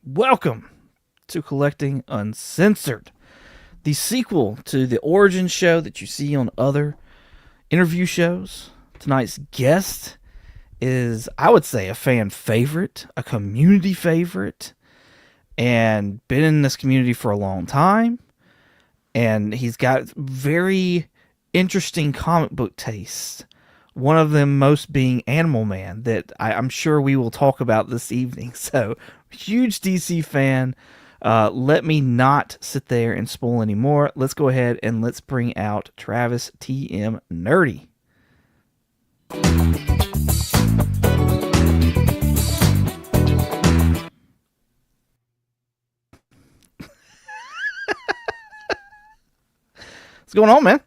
Welcome to Collecting Uncensored, the sequel to the origin show that you see on other interview shows. Tonight's guest is, I would say, a fan favorite, a community favorite, and been in this community for a long time. And he's got very interesting comic book tastes. One of them most being Animal Man, that I'm sure we will talk about this evening. So, huge DC fan. Let me not sit there and spoil anymore. Let's go ahead and let's bring out Travis TM Nerdy. What's going on, man?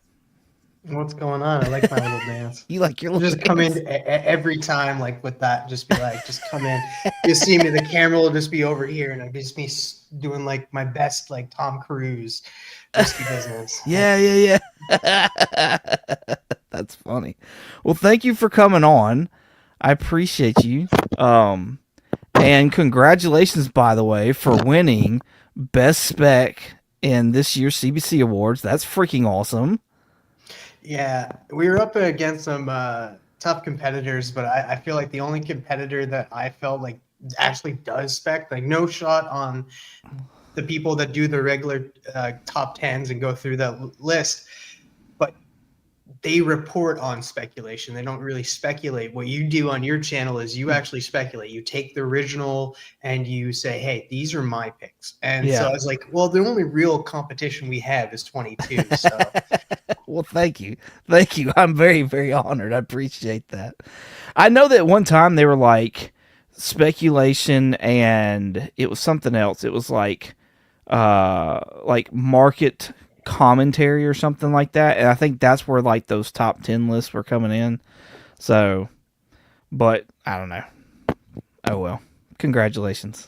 What's going on? I like my little dance. You like your little Just come in every time, like with that. Just be like, just come in. You see me, the camera will just be over here, and I'll just be doing like my best, like Tom Cruise, risky business. Yeah. That's funny. Well, thank you for coming on. I appreciate you. And congratulations, by the way, for winning Best Spec in this year's CBC Awards. That's freaking awesome. Yeah, we were up against some tough competitors, but I feel like the only competitor that I felt like actually does spec, like no shot on the people that do the regular top tens and go through that list, but they report on speculation. They don't really speculate. What you do on your channel is you actually speculate. You take the original and you say, hey, these are my picks. And so I was like, well, the only real competition we have is 22. So well, thank you. I'm very, very honored. I appreciate that. I know that one time they were like speculation and it was something else. It was like market commentary or something like that. And I think that's where like those top 10 lists were coming in. So, but I don't know. Oh, well, congratulations.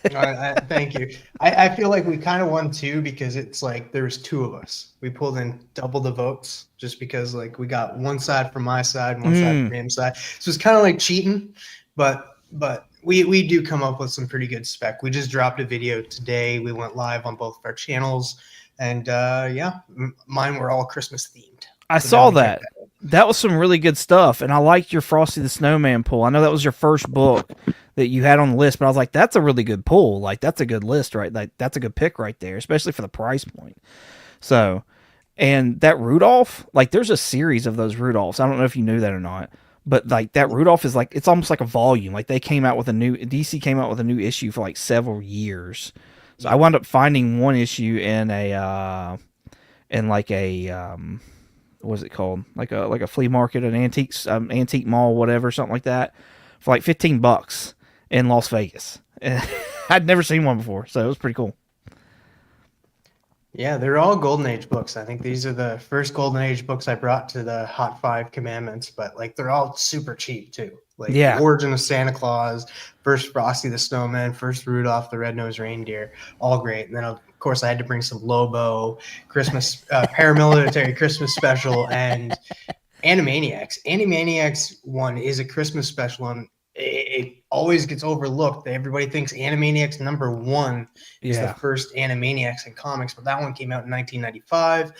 Thank you. I feel like we kind of won too, because it's like there's two of us. We pulled in double the votes just because like we got one side from my side, one side from his side. So it's kind of like cheating, but we do come up with some pretty good spec. We just dropped a video today. We went live on both of our channels, and yeah, mine were all Christmas themed. I saw that. That was some really good stuff, and I liked your Frosty the Snowman pull. I know that was your first book that you had on the list, but I was like, that's a really good pull. Like, that's a good list, right? Like, that's a good pick right there, especially for the price point. So, and that Rudolph, like, there's a series of those Rudolphs. I don't know if you knew that or not, but like that Rudolph is like, it's almost like a volume. Like, they came out with DC came out with a new issue for like several years. So I wound up finding one issue in what is it called? Like a flea market, an antique mall, whatever, something like that, for like $15 in Las Vegas. I'd never seen one before, so it was pretty cool. Yeah, they're all Golden Age books. I think these are the first Golden Age books I brought to the Hot 5 Commandments, but like they're all super cheap too. Like the Origin of Santa Claus, first Frosty the Snowman, first Rudolph the Red-Nosed Reindeer, all great. And then of course I had to bring some Lobo, Christmas paramilitary Christmas special, and Animaniacs. Animaniacs one is a Christmas special, and it always gets overlooked. Everybody thinks Animaniacs #1 is the first Animaniacs in comics, but that one came out in 1995.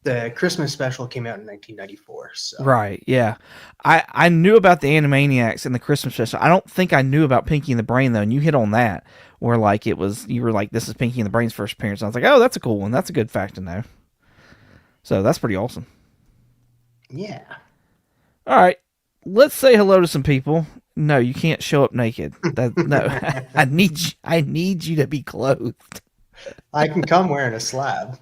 The Christmas special came out in 1994. So. Right, yeah. I knew about the Animaniacs and the Christmas special. I don't think I knew about Pinky and the Brain, though, and you hit on that, where like you were like, this is Pinky and the Brain's first appearance. And I was like, oh, that's a cool one. That's a good fact to know. So that's pretty awesome. Yeah. All right, let's say hello to some people. No, you can't show up naked. No, I need you to be clothed. I can come wearing a slab.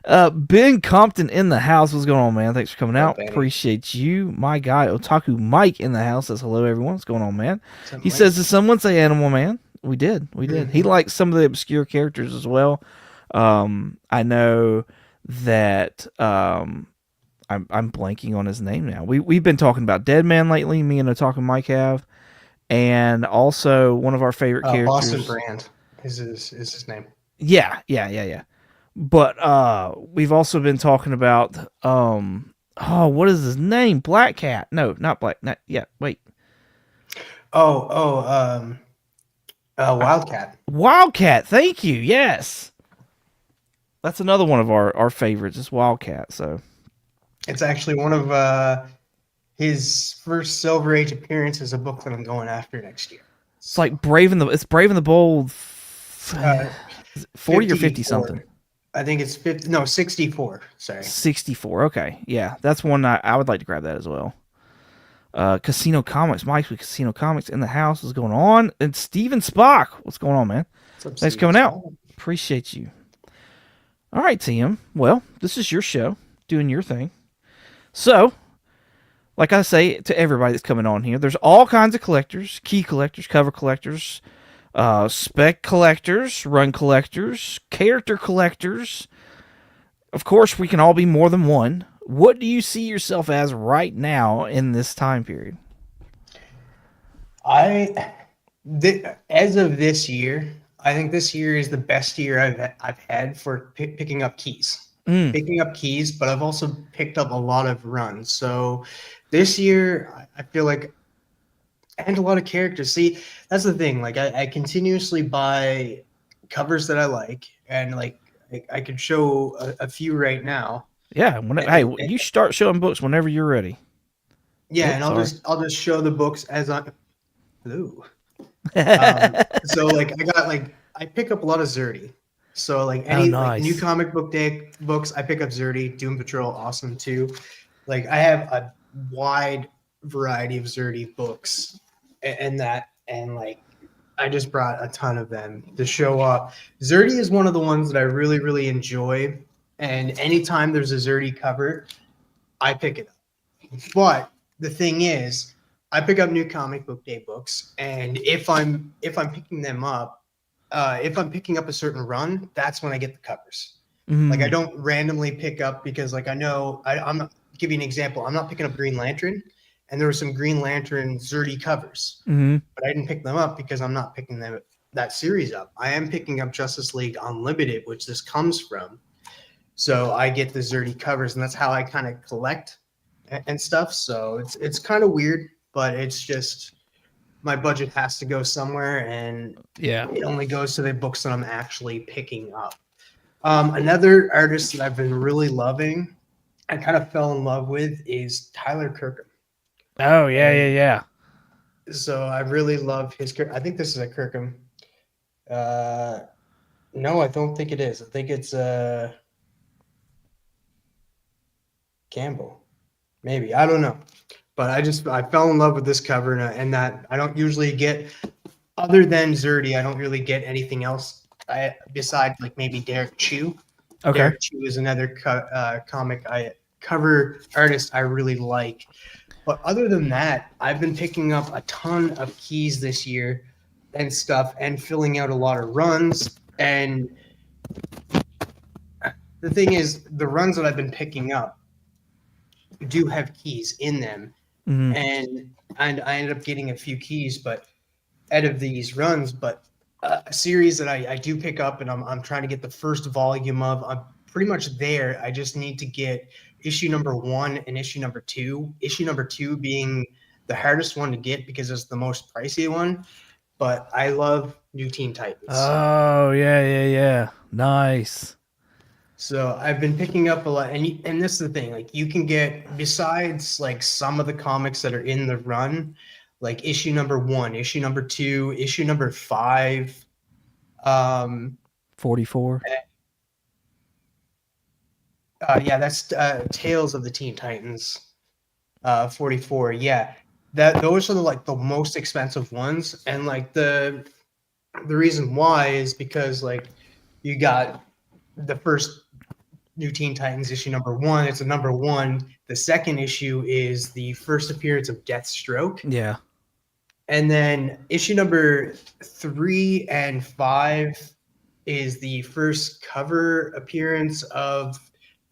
Ben Compton in the house. What's going on, man? Thanks for coming out. Appreciate you. My guy, Otaku Mike in the house says hello, everyone. What's going on, man? He says, did someone say Animal Man? We did. Mm-hmm. He likes some of the obscure characters as well. I know that I'm blanking on his name now. We've been talking about Dead Man lately. Me and Otaku Mike have, and also one of our favorite characters, Boston Brand, is his name. Yeah. But we've also been talking about what is his name? Black Cat? No, not Black. Wait. Oh, Wildcat. Wildcat. Thank you. Yes, that's another one of our favorites. Is Wildcat. So It's actually one of his first Silver Age appearances. A book that I'm going after next year. it's like So, Brave and the Bold. uh, 40 or 50 something. 54. I think it's 50. No, 64. Sorry. 64. Okay. Yeah, that's one I would like to grab that as well. Casino Comics. Mike's with Casino Comics in the house. What's going on? And Steven Spock. What's going on, man? What's up, Thanks for Steven coming out. Spall? Appreciate you. All right, Tim. Well, this is your show, doing your thing. So, like I say to everybody that's coming on here, there's all kinds of collectors, key collectors, cover collectors, spec collectors, run collectors, character collectors. Of course, we can all be more than one. What do you see yourself as right now in this time period? As of this year, I think this year is the best year I've had for picking up keys. Mm. Picking up keys, but I've also picked up a lot of runs. So this year, I feel like, and a lot of characters. See, that's the thing. Like I continuously buy covers that I like, and like I could show a few right now. Yeah. Hey, you start showing books whenever you're ready. Yeah, Oh, and sorry. I'll just show the books as I. Ooh. So like I got like I pick up a lot of Zerdy. So like Oh, any like new nice. comic book day books, I pick up Zerdy, Doom Patrol, awesome too. Like I have a wide variety of Zerdy books and that and like I just brought a ton of them to show up. Zerdy is one of the ones that I really, really enjoy. And anytime there's a Zerdy cover, I pick it up. But the thing is, I pick up new comic book day books, and if I'm picking them up, if I'm picking up a certain run, that's when I get the covers. Like I Mm. don't randomly pick up because like I know I'm not give you an example. I'm not picking up Green Lantern, and there were some Green Lantern Zerdy covers, Mm. but I didn't pick them up because I'm not picking them that series up. I am picking up Justice League Unlimited, which this comes from. So I get the Zerdy covers, and that's how I kind of collect and stuff. So it's kind of weird, but it's just my budget has to go somewhere, and Yeah. it only goes to the books that I'm actually picking up. Another artist that I've been really loving, I kind of fell in love with, is Tyler Kirkham, Oh, yeah, yeah, and yeah. so I really love his. I think this is a Kirkham. Uh, no, I don't think it is. I think it's Campbell. Maybe I don't know, but I fell in love with this cover, and that I don't usually get other than Zerdy. I don't really get anything else besides like maybe Derek Chew. Okay. Derek Chew is another comic cover artist I really like. But other than that, I've been picking up a ton of keys this year and stuff, and filling out a lot of runs. And the thing is, the runs that I've been picking up do have keys in them, Mm. and I ended up getting a few keys, but out of these runs, but a series that I do pick up, and I'm trying to get the first volume of. I'm pretty much there. I just need to get issue number 1 and issue number 2. Issue number 2 being the hardest one to get because it's the most pricey one. But I love New Teen Titans. Oh, yeah, yeah, yeah. Nice. So I've been picking up a lot, and this is the thing. Like you can get besides like some of the comics that are in the run, like issue number 1, issue number 2, issue number 5. 44. Yeah, that's Tales of the Teen Titans. 44. Yeah, that those are like the most expensive ones, and like the reason why is because like you got the first New Teen Titans issue number 1. It's a number 1. The second issue is the first appearance of Deathstroke, Yeah. and then issue number 3 and 5 is the first appearance of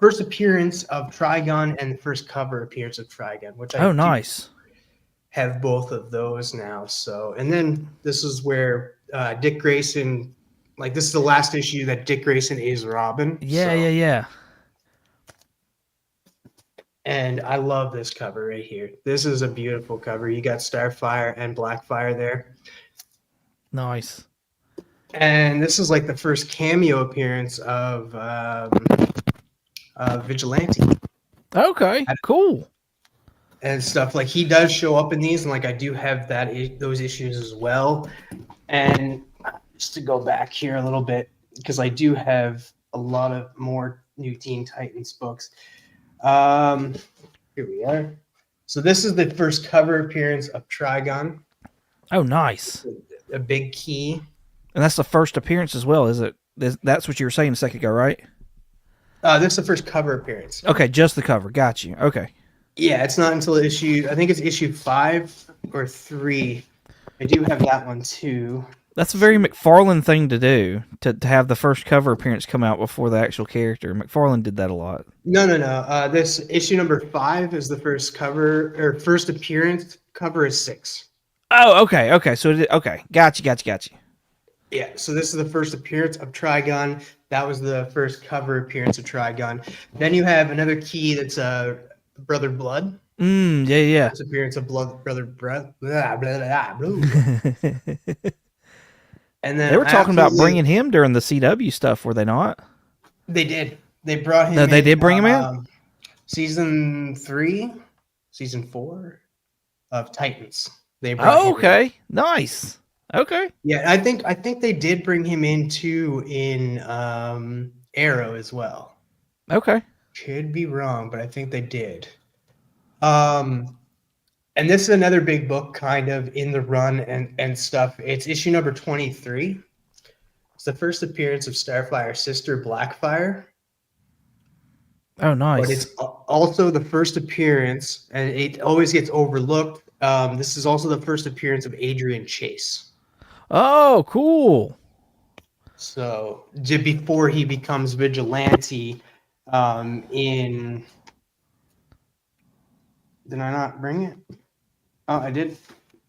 Trigon and the first cover appearance of Trigon, which I Oh, do nice. have both of those now. So, and then this is where Dick Grayson, like this is the last issue that Dick Grayson is Robin. Yeah, yeah, So yeah. And I love this cover right here. This is a beautiful cover. You got Starfire and Blackfire there. Nice. And this is like the first cameo appearance of Vigilante. Okay, cool. And stuff. Like he does show up in these, and like I do have those issues as well. And just to go back here a little bit, because I do have a lot of more New Teen Titans books. Here we are. So this is the first cover appearance of Trigon. Oh, nice. A big key. And that's the first appearance as well, is it? That's what you were saying a second ago, right? This is the first cover appearance. Okay, just the cover. Got you. Okay. Yeah, it's not until I think it's issue 5 or 3. I do have that one too. That's a very McFarlane thing to do, to have the first cover appearance come out before the actual character. McFarlane did that a lot. No. This issue number 5 is the first cover, or first appearance. Cover is 6. Oh, okay. So, okay. Got you. Yeah, so this is the first appearance of Trigon. That was the first cover appearance of Trigon. Then you have another key that's Brother Blood. Yeah. First appearance of Brother Blood. Blah, blah, blah, blah. And then they were talking about bringing him during the CW stuff, were they not? They did. They brought him. No, they did bring him in. Season 3, season 4 of Titans. They brought him okay, in. Nice. Okay. Yeah, I think they did bring him in too in Arrow as well. Okay. Could be wrong, but I think they did. And this is another big book kind of in the run and stuff. It's issue number 23. It's the first appearance of Starfire's sister, Blackfire. Oh, nice. But it's also the first appearance, and it always gets overlooked. This is also the first appearance of Adrian Chase. Oh, cool. So before he becomes Vigilante in... Did I not bring it? Oh, I did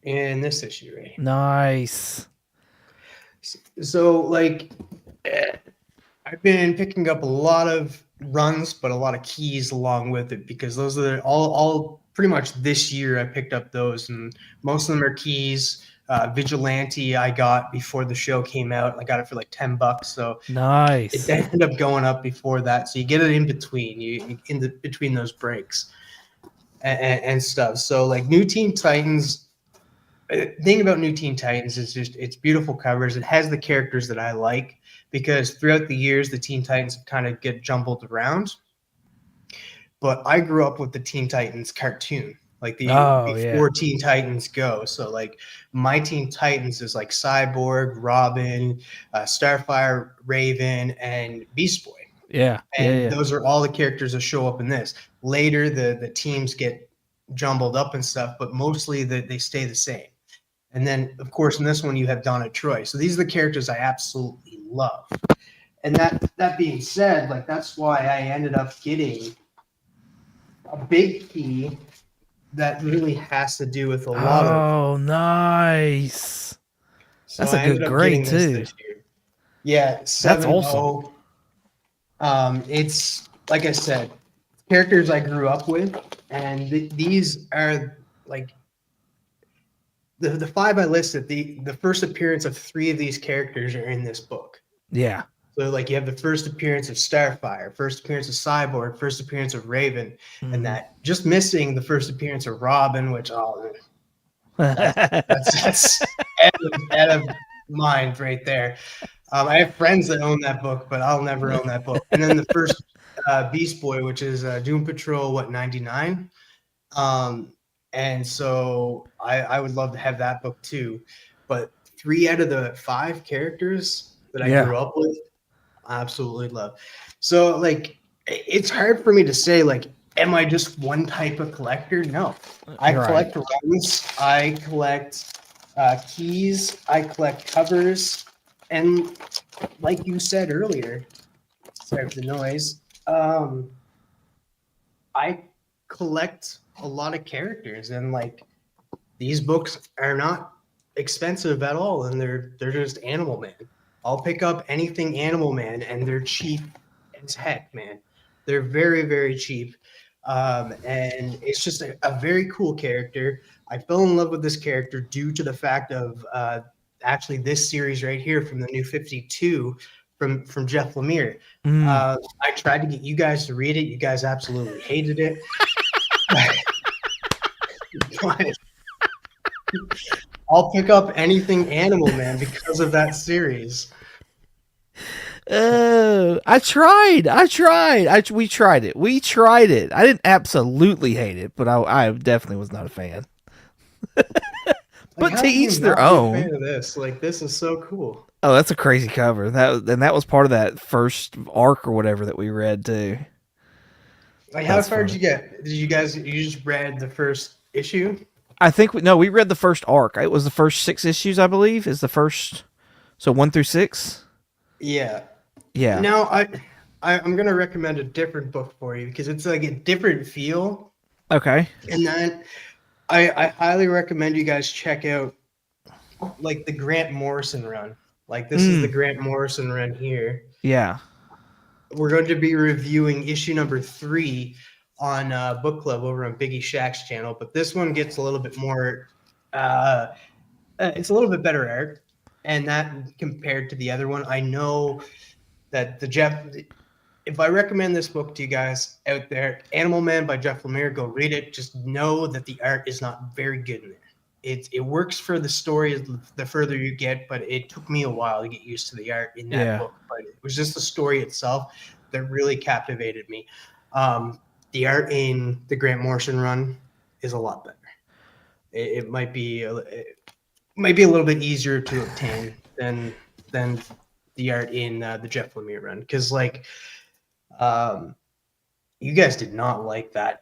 in this issue, right? Nice. So, like, I've been picking up a lot of runs, but a lot of keys along with it, because those are all pretty much this year I picked up those, and most of them are keys. Vigilante I got before the show came out. I got it for like $10, so nice. It ended up going up before that, so you get it in between between those breaks and stuff. So like New Teen Titans, the thing about New Teen Titans is just it's beautiful covers. It has the characters that I like, because throughout the years the Teen Titans have kind of get jumbled around. But I grew up with the Teen Titans cartoon, like before Teen Titans Go. So like my Teen Titans is like Cyborg, Robin, Starfire, Raven, and Beast Boy. Yeah. And those are all the characters that show up in this. Later, the teams get jumbled up and stuff, but mostly they stay the same. And then, of course, in this one, you have Donna Troy. So these are the characters I absolutely love. And that being said, like that's why I ended up getting a big key that really has to do with a lot of... Oh, nice. So that's a good grade, too. This year. Yeah, 7-0. That's awesome. It's, like I said, characters I grew up with, and these are like the 5 I listed. The first appearance of 3 of these characters are in this book. Yeah. So like you have the first appearance of Starfire, first appearance of Cyborg, first appearance of Raven, and that just missing the first appearance of Robin, which that's out of mind right there. I have friends that own that book, but I'll never own that book. And then the first Beast Boy, which is Doom Patrol, 99? And so I would love to have that book too. But 3 out of the 5 characters that I grew up with, I absolutely love. So like, it's hard for me to say, like, am I just one type of collector? No. I collect runs, I collect keys, I collect covers, and like you said earlier, sorry for the noise, I collect a lot of characters, and like these books are not expensive at all, and they're just Animal Man. I'll pick up anything Animal Man, and they're cheap as heck, man. They're very, very cheap. And it's just a very cool character. I fell in love with this character due to the fact of actually this series right here from the New 52 from Jeff Lemire. Mm. I tried to get you guys to read it. You guys absolutely hated it. But I'll pick up anything Animal Man because of that series. Oh, I tried. We tried it. I didn't absolutely hate it, but I definitely was not a fan. Like, But how to can you each their not be a fan own. of this? Like, this is so cool. Oh, that's a crazy cover. That was part of that first arc or whatever that we read too. Like, how That's far did funny. you get? You just read the first issue? I think we read the first arc. It was the first 6 issues, I believe, is the first. So 1 through 6. Yeah. Yeah. Now I'm gonna recommend a different book for you because it's like a different feel. Okay. And then I highly recommend you guys check out like the Grant Morrison run. Like this is the Mm. Grant Morrison run here. Yeah. We're going to be reviewing issue number 3 on book club over on Biggie Shack's channel, but this one gets a little bit more. It's a little bit better art, and that compared to the other one, I know that the Jeff. If I recommend this book to you guys out there, Animal Man by Jeff Lemire, go read it. Just know that the art is not very good in there. It works for the story the further you get, but it took me a while to get used to the art in that Yeah. book. But it was just the story itself that really captivated me. The art in the Grant Morrison run is a lot better. It might be a little bit easier to obtain than the art in the Jeff Lemire run because um, you guys did not like that.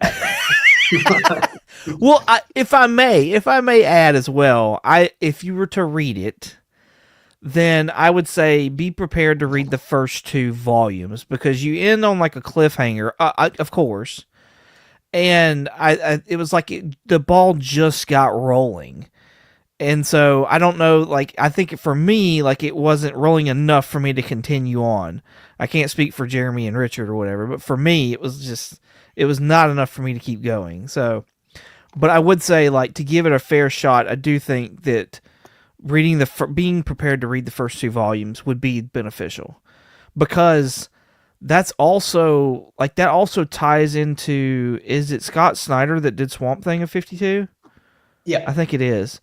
Well, if I may add as well, if you were to read it, then I would say be prepared to read the first 2 volumes because you end on like a cliffhanger, of course. And it was like the ball just got rolling. And so I don't know, like I think for me, like it wasn't rolling enough for me to continue on. I can't speak for Jeremy and Richard or whatever, but for me, it was not enough for me to keep going. So, but I would say like to give it a fair shot, I do think that being prepared to read the first 2 volumes would be beneficial because that also ties into, is it Scott Snyder that did Swamp Thing of 52? Yeah. I think it is.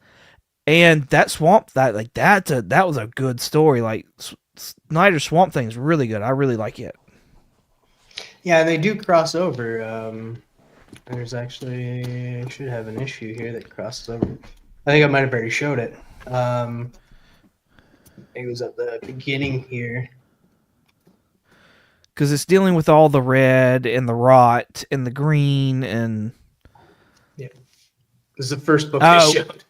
And that that was a good story. Like Snyder's Swamp Thing is really good. I really like it. Yeah, they do cross over. There's actually I should have an issue here that crosses over. I think I might have already showed it. It was at the beginning here. Because it's dealing with all the red and the rot and the green and. Yeah, this is the first book I showed.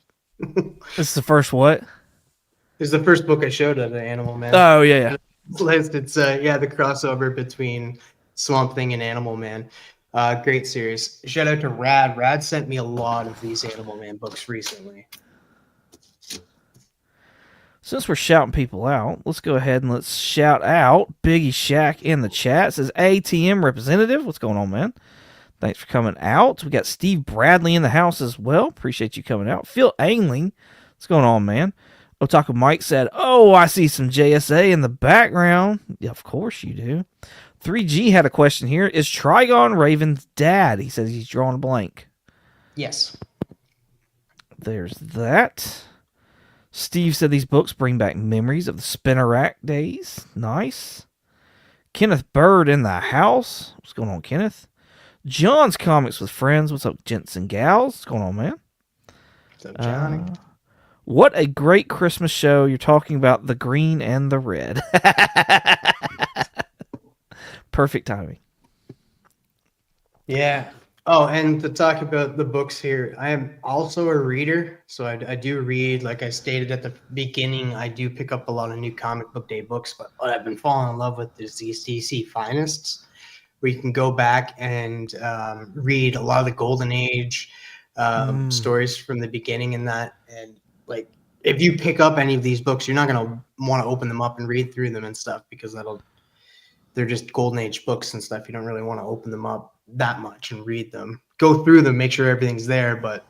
This is the first what? This is the first book I showed of the Animal Man. Oh yeah. It's the crossover between Swamp Thing and Animal Man. Great series. Shout out to Rad. Rad sent me a lot of these Animal Man books recently. Since we're shouting people out, let's go ahead and let's shout out Biggie Shack in the chat. It says ATM representative. What's going on, man? Thanks for coming out. We got Steve Bradley in the house as well. Appreciate you coming out. Phil Angling. What's going on, man? Otaku Mike said, "Oh, I see some JSA in the background." Yeah, of course you do. 3G had a question here. Is Trigon Raven's dad? He says he's drawing a blank. Yes. There's that. Steve said these books bring back memories of the spinner rack days. Nice. Kenneth Bird in the house. What's going on, Kenneth? John's Comics with Friends. What's up, gents and gals? What's going on, man? What's up, Johnny? What a great Christmas show. You're talking about the green and the red. Perfect timing. Yeah. Oh, and to talk about the books here, I am also a reader. So I do read, like I stated at the beginning, I do pick up a lot of new comic book day books. But what I've been falling in love with is these DC Finest, where you can go back and read a lot of the Golden Age stories from the beginning and that. And like, if you pick up any of these books, you're not going to want to open them up and read through them and stuff because they're just Golden Age books and stuff. You don't really want to open them up. that much and read them. Go through them, make sure everything's there. But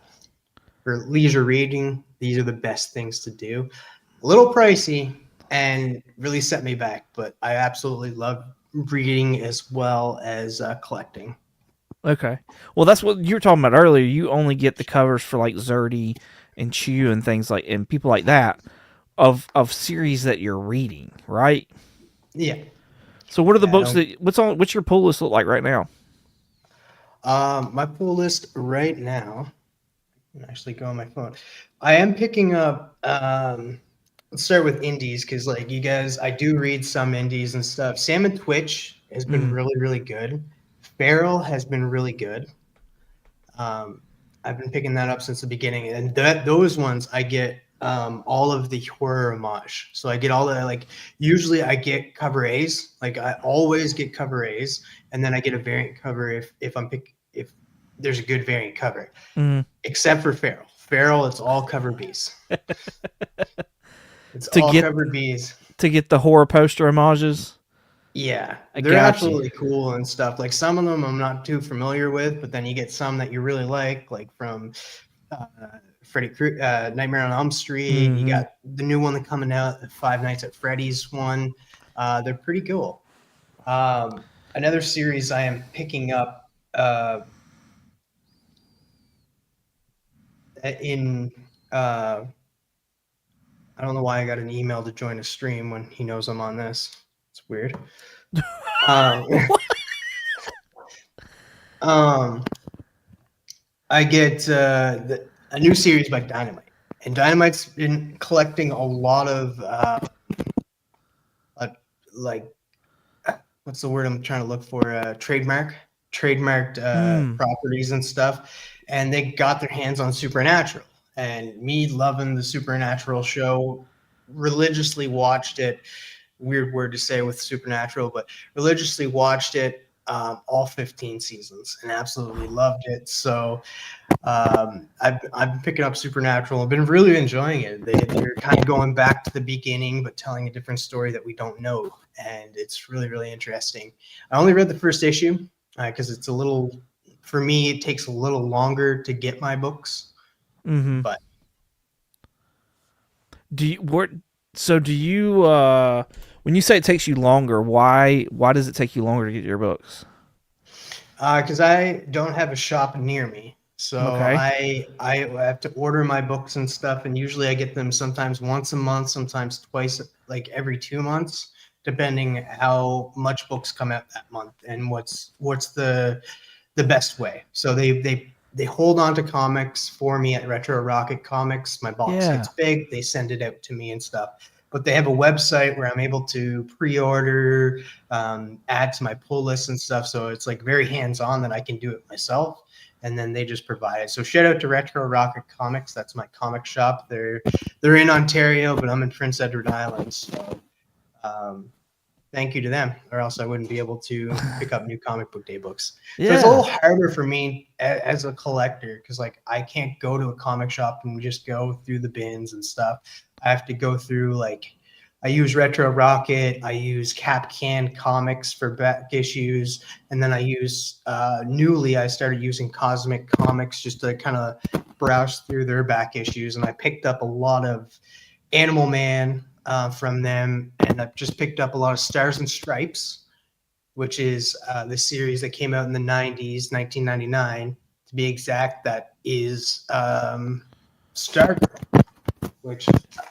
for leisure reading, these are the best things to do. A little pricey and really set me back, but I absolutely love reading as well as collecting. Okay. Well, that's what you were talking about earlier. You only get the covers for like Zerdy and Chew and things like and people like that of series that you're reading, right? Yeah. So what are the Yeah, I books don't. that what's your pull list look like right now? My pull list right now. I can actually go on my phone. I am picking up. Let's start with indies because, like you guys, I do read some indies and stuff. Sam and Twitch has been Mm. really, really good. Feral has been really good. Um, I've been picking that up since the beginning, and those ones I get all of the horror homage. So I get all the like. Usually I get cover A's. Like I always get cover A's, and then I get a variant cover if there's a good variant cover. Mm. Except for Feral. Feral, it's all cover B's. It's To all get cover B's. the horror poster homages. Yeah, I they're got you. absolutely cool and stuff. Like some of them I'm not too familiar with, but then you get some that you really like from uh, Nightmare on Elm Street. You Mm-hmm. got the new one that coming out, the Five Nights at Freddy's one. They're pretty cool. Another series I am picking up in. I don't know why I got an email to join a stream when he knows I'm on this. It's weird. Um, um, I get a new series by Dynamite, and Dynamite's been collecting a lot of uh, like what's the word I'm trying to look for? Trademarked Mm. properties and stuff, and they got their hands on Supernatural. And me loving the Supernatural show, religiously watched it. Weird word to say with Supernatural, but religiously watched it all 15 seasons and absolutely loved it. So I've been picking up Supernatural. I've been really enjoying it. They're kind of going back to the beginning, but telling a different story that we don't know, and it's really really interesting. I only read the first issue because it's a little, for me, it takes a little longer to get my books, Mm-hmm. but Do you what? So do you? When you say it takes you longer, why does it take you longer to get your books? because I don't have a shop near me. So Okay. I have to order my books and stuff, and usually I get them sometimes once a month, sometimes twice, like every 2 months, depending how much books come out that month and what's the best way. So they hold on to comics for me at Retro Rocket Comics. My box Yeah. gets big, they send it out to me and stuff. But they have a website where I'm able to pre-order, add to my pull list and stuff. So it's like very hands-on that I can do it myself. And then they just provide it. So shout out to Retro Rocket Comics. That's my comic shop. They're in Ontario, but I'm in Prince Edward Island. So um, thank you to them, or else I wouldn't be able to pick up new comic book day books. So it's a Yeah. little harder for me as a collector because like I can't go to a comic shop and just go through the bins and stuff. I have to go through like I use Retro Rocket, I use Cap Can Comics for back issues, and then I use newly I started using Cosmic Comics just to kind of browse through their back issues, and I picked up a lot of Animal Man from them, and I've just picked up a lot of Stars and Stripes, which is the series that came out in the 90s, 1999 to be exact. That is Stargirl, which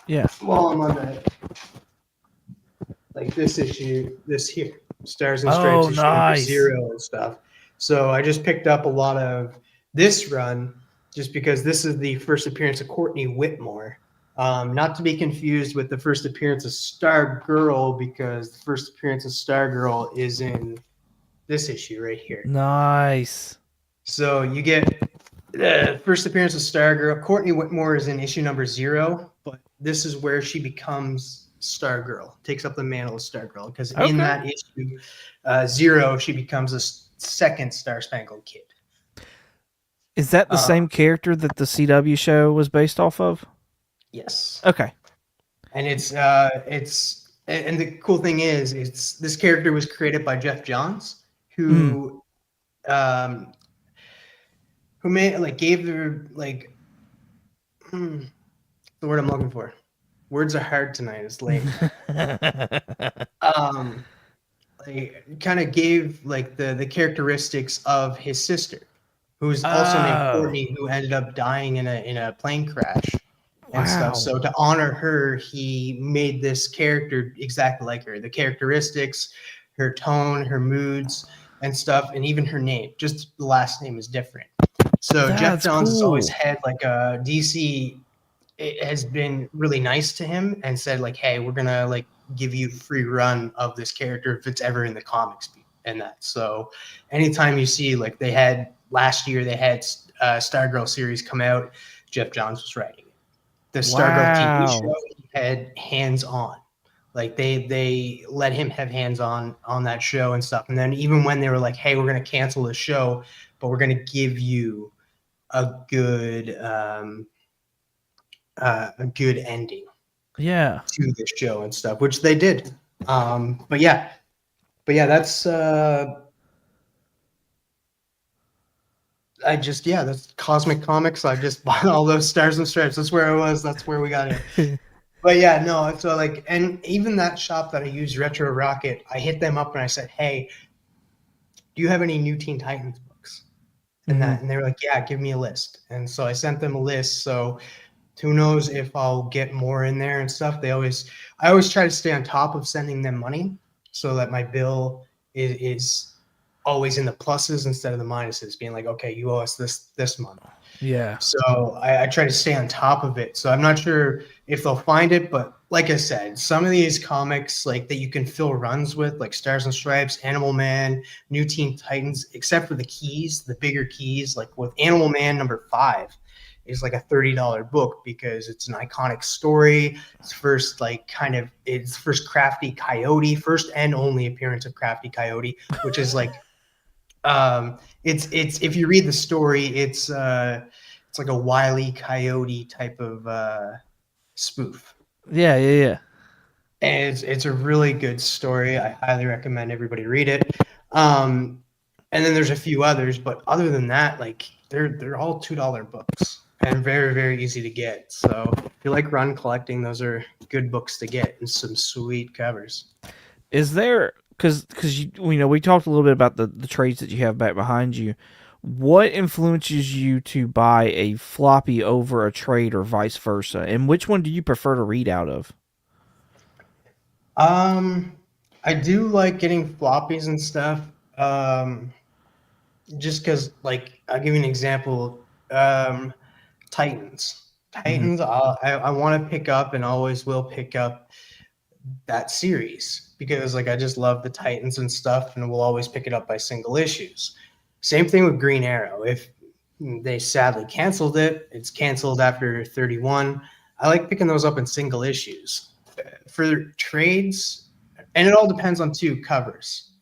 Yeah. while I'm on that, like this issue, this here, Stars and Stripes Oh, issue number nice. 0 and stuff. So I just picked up a lot of this run just because this is the first appearance of Courtney Whitmore. Not to be confused with the first appearance of Stargirl, because the first appearance of Stargirl is in this issue right here. Nice. So you get the first appearance of Stargirl. Courtney Whitmore is in issue number 0, but this is where she becomes Stargirl, takes up the mantle of Stargirl, because in Okay. that issue 0, she becomes a second Star Spangled Kid. Is that the Uh, same character that the CW show was based off of? yes, Okay. and and the cool thing is, it's this character was created by Jeff Johns, Mm. who um, who made like gave their like the word I'm looking for. Words are hard tonight. It's late. Um, like kind of gave like the characteristics of his sister, who's also named Oh, Courtney, who ended up dying in a plane crash and stuff. wow. So to honor her, he made this character exactly like her. The characteristics, her tone, her moods, and stuff, and even her name. Just the last name is different. So Jeff That's Johns has always cool. had like a DC. It has been really nice to him and said like, hey, we're gonna like give you free run of this character if it's ever in the comics and that. So anytime you see like they had last year they had Stargirl series come out, Jeff Johns was writing it. The Stargirl TV show Wow. he had hands on. Like they let him have hands on that show and stuff. And then even when they were like, hey, we're gonna cancel the show, but we're gonna give you a good a good ending Yeah. to the show and stuff, which they did. But yeah, that's I just that's Cosmic Comics. I just bought all those Stars and Stripes. That's where I was. That's where we got it. But yeah, no. So like, and even that shop that I use, Retro Rocket, I hit them up and I said, hey, do you have any new Teen Titans books? And Hmm. that, and they were like, yeah, give me a list. And so I sent them a list. So who knows if I'll get more in there and stuff. I always try to stay on top of sending them money so that my bill is always in the pluses instead of the minuses, being like, okay, you owe us this month. Yeah. So I try to stay on top of it. So I'm not sure if they'll find it, but like I said, some of these comics like that you can fill runs with, like Stars and Stripes, Animal Man, New Teen Titans, except for the keys, the bigger keys, like with Animal Man #5 is like a $30 book because it's an iconic story. It's first like kind of it's first Crafty Coyote, first and only appearance of Crafty Coyote, which is like it's if you read the story, it's like a wily coyote type of spoof. Yeah. Yeah. Yeah. And it's a really good story. I highly recommend everybody read it. Um, and then there's a few others, but other than that, like they're all $2 books and very very easy to get. So if you like run collecting, those are good books to get and some sweet covers. Is there you know we talked a little bit about the trades that you have back behind you. What influences you to buy a floppy over a trade or vice versa? And which one do you prefer to read out of? Um, I do like getting floppies and stuff. Just because, like, I'll give you an example. Titans. Hmm. Titans, I want to pick up and always will pick up that series because, like, I just love the Titans and stuff and will always pick it up by single issues. Same thing with Green Arrow. If they sadly canceled it, it's canceled after 31. I like picking those up in single issues. For trades, and it all depends on two covers.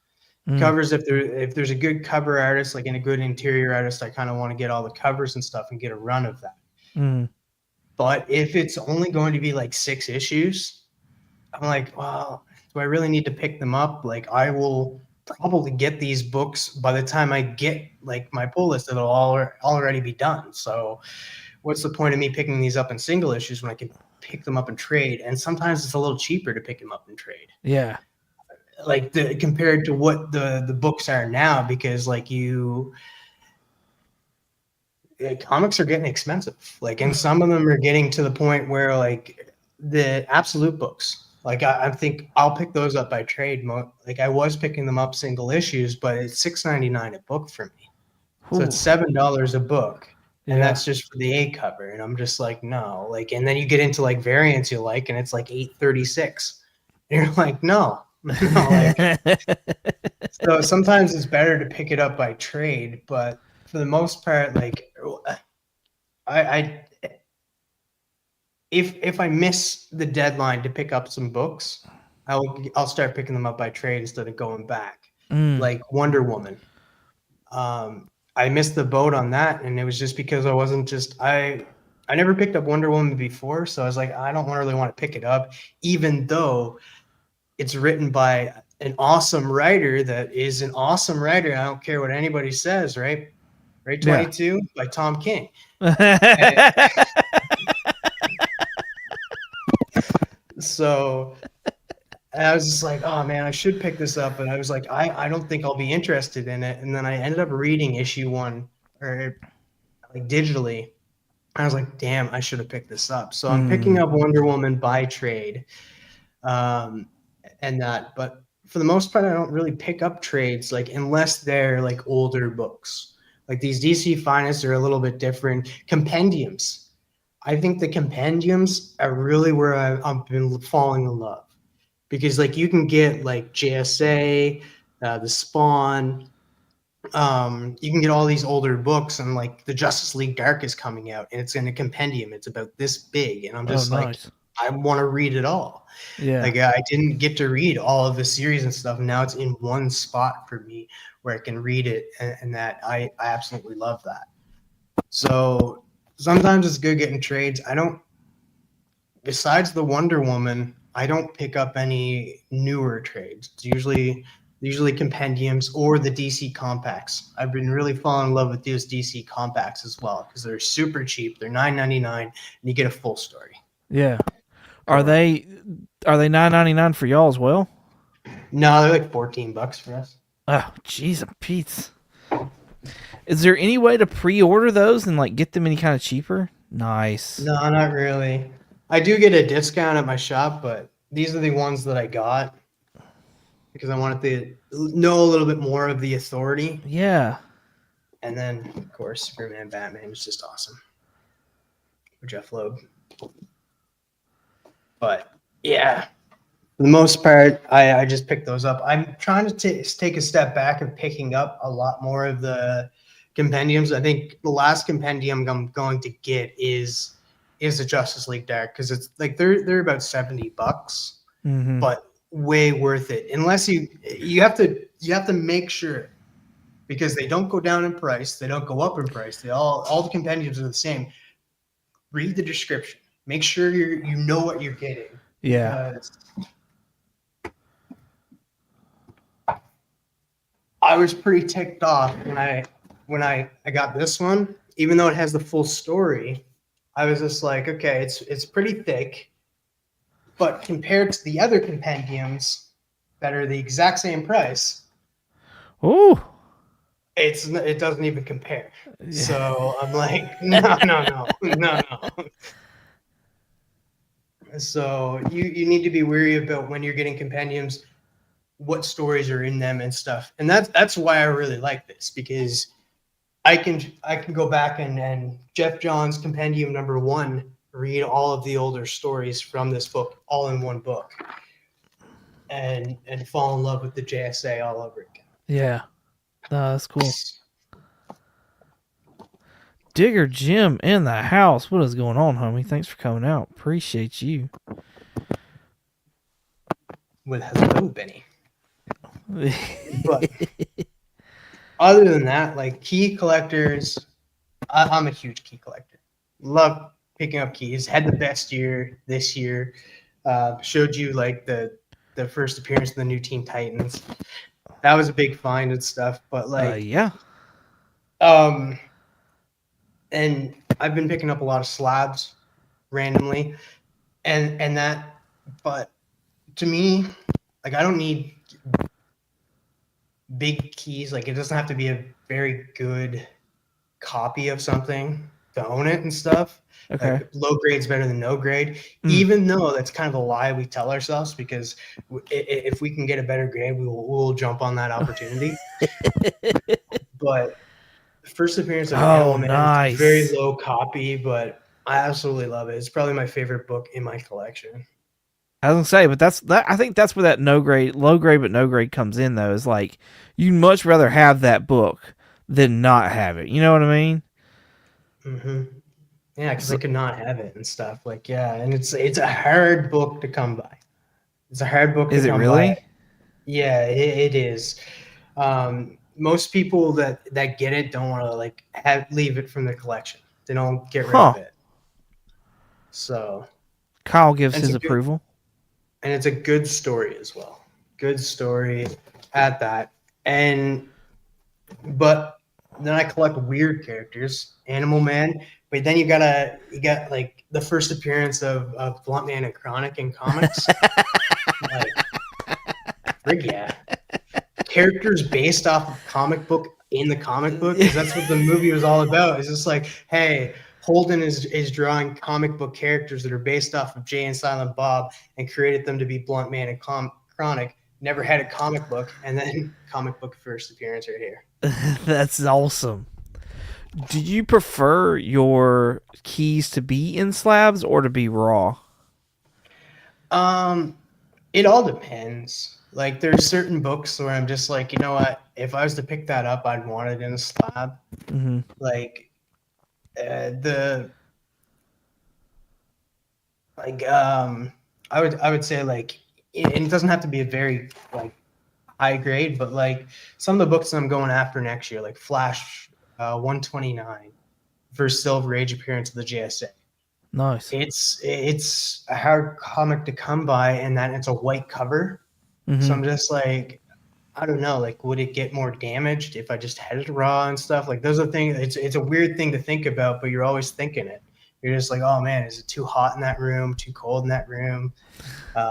Mm, Covers if there's a good cover artist like and a good interior artist, I kind of want to get all the covers and stuff and get a run of that. mm, But if it's only going to be like 6 issues, I'm like, well, do I really need to pick them up? Like, I will probably get these books by the time I get like my pull list. It'll already be done. So, what's the point of me picking these up in single issues when I can pick them up in trade? And sometimes it's a little cheaper to pick them up in trade, yeah. like compared to what the books are now, because like comics are getting expensive. Like, and some of them are getting to the point where like the absolute books. Like I think I'll pick those up by trade. Like I was picking them up single issues, but it's $6.99 a book for me. So it's Ooh, $7 a book, and yeah. that's just for the A cover. And I'm just like, no. Like, and then you get into like variants you like, and it's like 836. And you're like, no, no. Like, so sometimes it's better to pick it up by trade, but for the most part, like I if I miss the deadline to pick up some books, I'll start picking them up by trade instead of going back. Mm, Like Wonder Woman. I missed the boat on that, and it was just because I wasn't just I never picked up Wonder Woman before, so I was like, I don't really want to pick it up, even though it's written by an awesome writer that is an awesome writer. I don't care what anybody says, right? Right, Yeah. 22 by Tom King. And so I was just like, oh man, I should pick this up. But I was like, I don't think I'll be interested in it. And then I ended up reading issue one or like digitally. I was like, damn, I should have picked this up. So I'm picking up Wonder Woman by trade. Um, and that, but for the most part, I don't really pick up trades like unless they're like older books. Like these DC Finest are a little bit different. Compendiums. I think the compendiums are really where I've been falling in love because like you can get like JSA, the Spawn, you can get all these older books and like the Justice League Dark is coming out and it's in a compendium. It's about this big, and I'm Oh, just like, nice. I want to read it all. Yeah. Like I didn't get to read all of the series and stuff, and now it's in one spot for me where I can read it, and that I absolutely love that. So sometimes it's good getting trades. I don't, besides the Wonder Woman, I don't pick up any newer trades. It's usually compendiums or the DC compacts. I've been really falling in love with those DC compacts as well because they're super cheap. They're $9.99 and you get a full story. Yeah. Are Or they $9.99 for y'all as well? no, they're like $14 for us. Oh, jeez, and Pete's. Is there any way to pre-order those and like get them any kind of cheaper? Nice. No, not really. I do get a discount at my shop, but these are the ones that I got because I wanted to know a little bit more of the authority. Yeah. And then, of course, Superman, Batman is just awesome. Jeff Loeb. But yeah, for the most part, I just picked those up. I'm trying to take a step back and picking up a lot more of the compendiums. I think the last compendium I'm going to get is the Justice League Dark because it's like they're about $70, Mm-hmm. but way worth it. Unless you have to make sure because they don't go down in price, they don't go up in price. They all the compendiums are the same. Read the description. Make sure you know what you're getting Yeah. because I was pretty ticked off when I got this one, even though it has the full story. I was just like, okay, it's pretty thick, but compared to the other compendiums that are the exact same price, Ooh. it doesn't even compare. Yeah. So I'm like, no. So you need to be wary about when you're getting compendiums, what stories are in them and stuff. And that's why I really like this because I can go back and Jeff Johns compendium number 1, read all of the older stories from this book all in one book and fall in love with the JSA all over again. Yeah. No, that's cool. Digger Jim in the house. What is going on, homie? Thanks for coming out. Appreciate you. With hello, Benny. But other than that, like key collectors, I'm a huge key collector. Love picking up keys. Had the best year this year. Showed you like the first appearance of the new Teen Titans. That was a big find and stuff. But like, yeah. And I've been picking up a lot of slabs randomly, and that. But to me, like I don't need big keys. Like it doesn't have to be a very good copy of something to own it and stuff. Okay. Like low grade's better than no grade, Mm. even though that's kind of a lie we tell ourselves because if we can get a better grade, we'll jump on that opportunity. But the first appearance of Animal Man nice. is very low copy, but I absolutely love it. It's probably my favorite book in my collection. I was gonna say, but that I think that's where that low grade but no grade comes in though. Is like you'd much rather have that book than not have it. You know what I mean? Mm-hmm. Yeah, because I could not have it and stuff. Like, yeah, and it's a hard book to come by. It's a hard book Is to it come really? by. Yeah, it is. Most people that get it don't want to like leave it from their collection. They don't get rid of it. So Kyle gives and his approval. and it's a good story as well. good story at that. But then I collect weird characters, Animal Man. But then you got like the first appearance of Blunt Man and Chronic in comics. Like, frig yeah. Characters based off of comic book in the comic book, because that's what the movie was all about. It's just like, hey, Holden is drawing comic book characters that are based off of Jay and Silent Bob and created them to be Blunt Man and Chronic. Never had a comic book, and then comic book first appearance right here. That's awesome. Do you prefer your keys to be in slabs or to be raw? It all depends. Like, there's certain books where I'm just like, you know what? If I was to pick that up, I'd want it in a slab. Mm-hmm. Like, I would say, like, it doesn't have to be a very like high grade, but like some of the books I'm going after next year, like Flash 129 for Silver Age appearance of the JSA. Nice. It's a hard comic to come by, and that it's a white cover. Mm-hmm. So I'm just like, I don't know, like, would it get more damaged if I just had it raw and stuff? Like, those are things. It's a weird thing to think about, but you're always thinking it. You're just like, oh man, is it too hot in that room? Too cold in that room?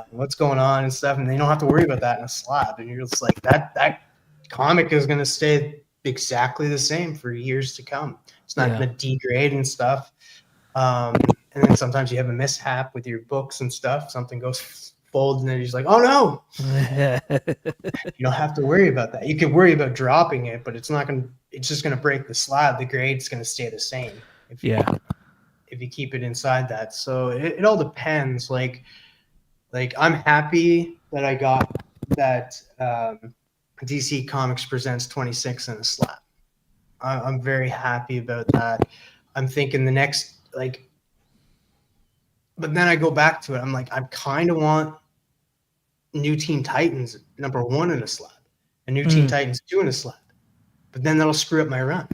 What's going on and stuff? And you don't have to worry about that in a slab. And you're just like, that comic is going to stay exactly the same for years to come. It's not going to degrade and stuff. And then sometimes you have a mishap with your books and stuff. Something goes fold, and then you're just like, oh no. You don't have to worry about that. You can worry about dropping it, but it's just going to break the slab. The grade's going to stay the same if you keep it inside that. So it all depends. Like I'm happy that I got that DC Comics Presents 26 in a slab. I'm very happy about that. I'm thinking the next, like, but then I go back to it. I'm like, I kind of want New Teen Titans #1 in a slab and New Teen Titans 2 in a slab. But then that'll screw up my run.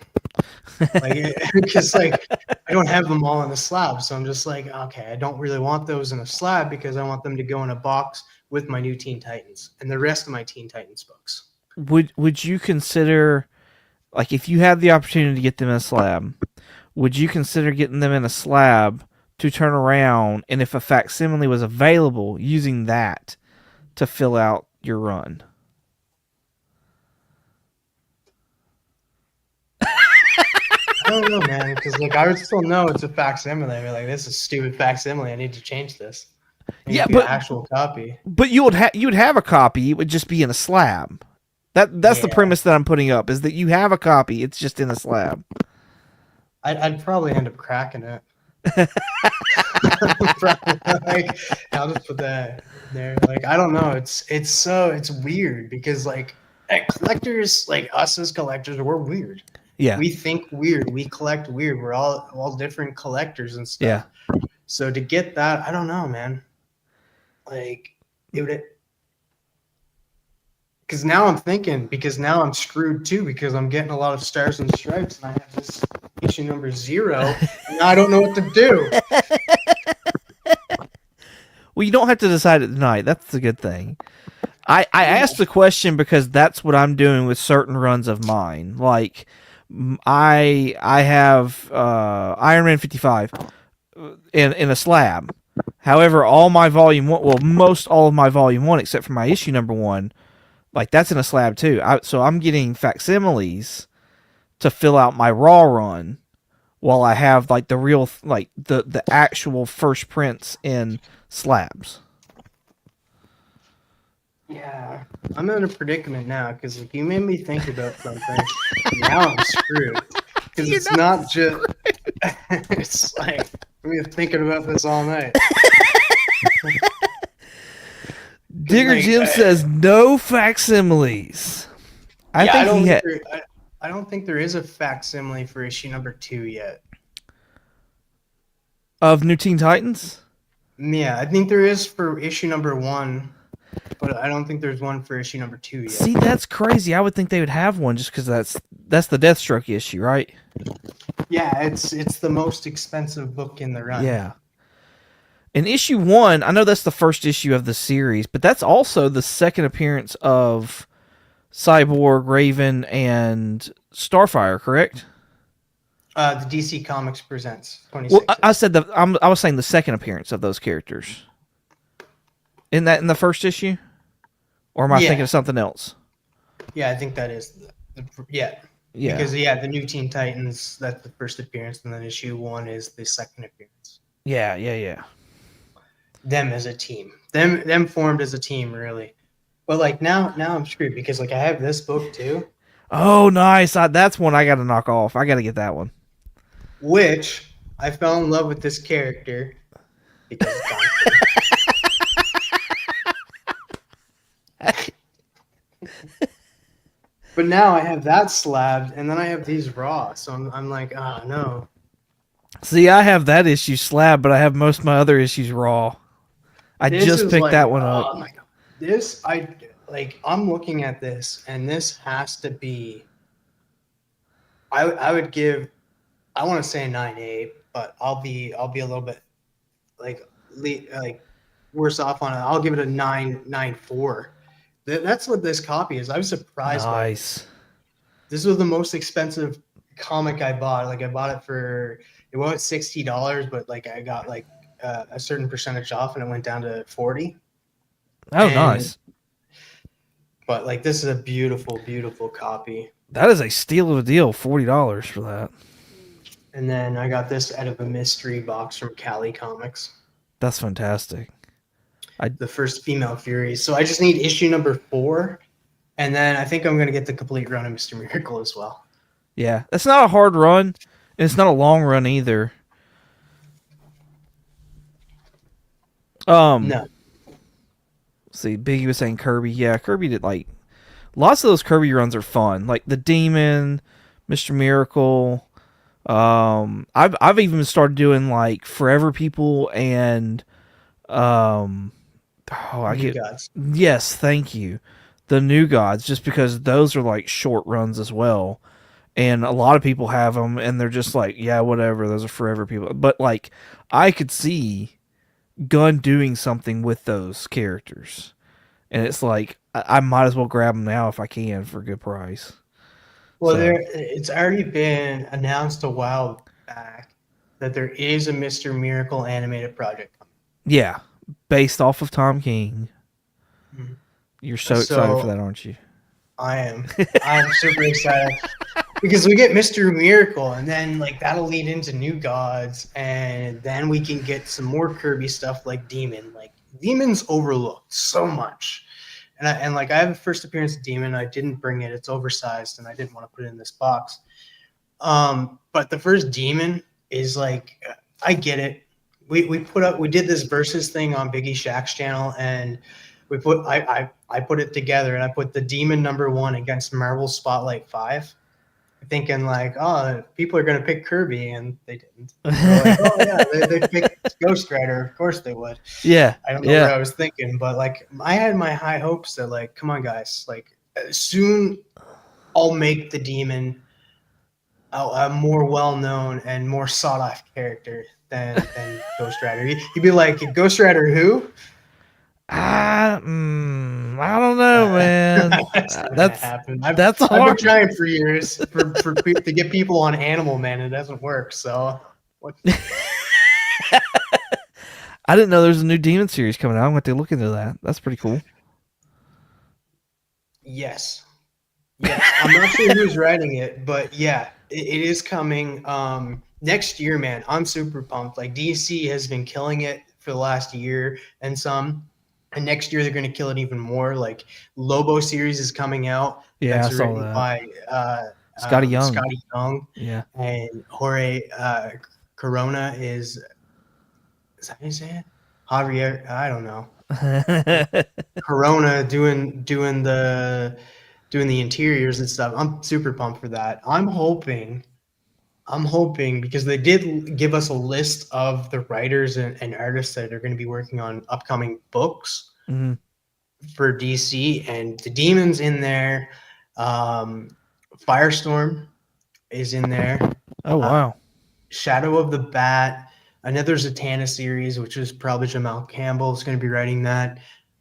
Like, because like I don't have them all in a slab. So I'm just like, okay, I don't really want those in a slab because I want them to go in a box with my New Teen Titans and the rest of my Teen Titans books. Would you consider, like, if you had the opportunity to get them in a slab, would you consider getting them in a slab to turn around, and if a facsimile was available, using that to fill out your run? I don't know, man, because like I would still know it's a facsimile. I'd be like, this is stupid facsimile. I need to change this. Yeah, but an actual copy. But you would have a copy. It would just be in a slab. That's the premise that I'm putting up, is that you have a copy. It's just in a slab. I'd probably end up cracking it. Like, I'll just put that there. Like, I don't know. It's weird because like collectors, like us as collectors, we're weird. Yeah. We think weird. We collect weird. We're all different collectors and stuff. Yeah. So to get that, I don't know, man. Like, it would. Because now I'm thinking, because now I'm screwed too, because I'm getting a lot of stars and stripes, and I have this issue #0, and now I don't know what to do. Well, you don't have to decide it tonight. That's the good thing. I asked the question because that's what I'm doing with certain runs of mine. Like, I have Iron Man 55 in a slab. However, all my volume 1, well, most all of my volume 1, except for my issue #1, like, that's in a slab too. So I'm getting facsimiles to fill out my raw run, while I have like the real, like the actual first prints in slabs. Yeah, I'm in a predicament now because like, you made me think about something. Now I'm screwed because it's not just. It's like I've been thinking about this all night. Digger Jim says no facsimiles. I don't think there is a facsimile for issue #2 yet. Of New Teen Titans? Yeah, I think there is for issue #1, but I don't think there's one for issue #2 yet. See, that's crazy. I would think they would have one just because that's the Deathstroke issue, right? Yeah, it's the most expensive book in the run. Yeah. In issue 1, I know that's the first issue of the series, but that's also the second appearance of Cyborg, Raven, and Starfire, correct? The DC Comics presents Well, 26. I said I was saying the second appearance of those characters. Isn't that in the first issue? Or am I thinking Yeah, of something else? yeah, I think that is yeah. Yeah. Because yeah, the new Teen Titans, that's the first appearance, and then issue 1 is the second appearance. Yeah, yeah, yeah. Them as a team, them formed as a team, really. But like now I'm screwed because like I have this book too, Oh, nice. That's one I got to knock off. I got to get that one. which I fell in love with this character because it's Don. But now I have that slabbed, and then I have these raw. So I'm like, oh no. See, I have that issue slab, but I have most of my other issues raw. I This just is picked like, that one up. oh my god. This I like. I'm looking at this, and this has to be. I would give. I want to say 9.8, but I'll be a little bit like like worse off on it. I'll give it a 9.94. That's what this copy is. I was surprised by this. Nice. This was the most expensive comic I bought. Like I bought it for it was $60, but like I got like a certain percentage off, and it went down to 40. Oh, And nice. but like this is a beautiful, beautiful copy. That is a steal of a deal. $40 for that. And then I got this out of a mystery box from Cali Comics. That's fantastic. The first female Fury. So I just need issue number 4, and then I think I'm gonna get the complete run of Mr. Miracle as well. Yeah, that's not a hard run, and it's not a long run either. No. See, Biggie was saying Kirby. Yeah, Kirby did like lots of those Kirby runs are fun, like the Demon, Mr. Miracle. I've even started doing like Forever People and I New get Gods. yes, thank you, the New Gods, just because those are like short runs as well, and a lot of people have them, and they're just like, yeah, whatever, those are Forever People. But like, I could see Gunn doing something with those characters, and it's like I might as well grab them now if I can for a good price. Well, So it's already been announced a while back that there is a Mr. Miracle animated project coming. yeah, based off of Tom King. Mhm. You're so excited for So that, aren't you? I'm super excited because we get Mr. Miracle, and then like that'll lead into New Gods, and then we can get some more Kirby stuff like Demon. Like Demon's overlooked so much. And like I have a first appearance of Demon. I didn't bring it. It's oversized, and I didn't want to put it in this box. But the first Demon is like I get it. We did this versus thing on Biggie Shaq's channel, and I put it together, and I put the Demon #1 against Marvel Spotlight 5, thinking like, oh, people are gonna pick Kirby, and they didn't. They're like, oh yeah, they picked Ghost Rider. Of course they would. Yeah, I don't know what yeah. I was thinking, but like I had my high hopes that like, come on guys, like soon I'll make the Demon a more well-known and more sought-after character than Ghost Rider. He'd be like, Ghost Rider who? I don't know, man. That's not gonna That's happen. that's I've been hard. trying for years to get people on Animal Man, and it doesn't work. So, what? I didn't know there's a new Demon series coming out. I'm going to look into that. That's pretty cool. Yes, yes. I'm not sure who's writing it, but yeah, it is coming next year, man. I'm super pumped. Like DC has been killing it for the last year and some. And next year they're going to kill it even more. Like Lobo series is coming out. Yeah, I That's saw written that. by Scotty Young. Scotty Young, Yeah. and Jorge Corona is that how you say it? Javier, I don't know. Corona doing the interiors and stuff. I'm super pumped for that. I'm hoping because they did give us a list of the writers and artists that are going to be working on upcoming books Mhm. for DC, and the Demon's in there. Firestorm is in there. Oh, wow. Shadow of the Bat. I know there's a Tana series, which is probably Jamal Campbell is going to be writing that.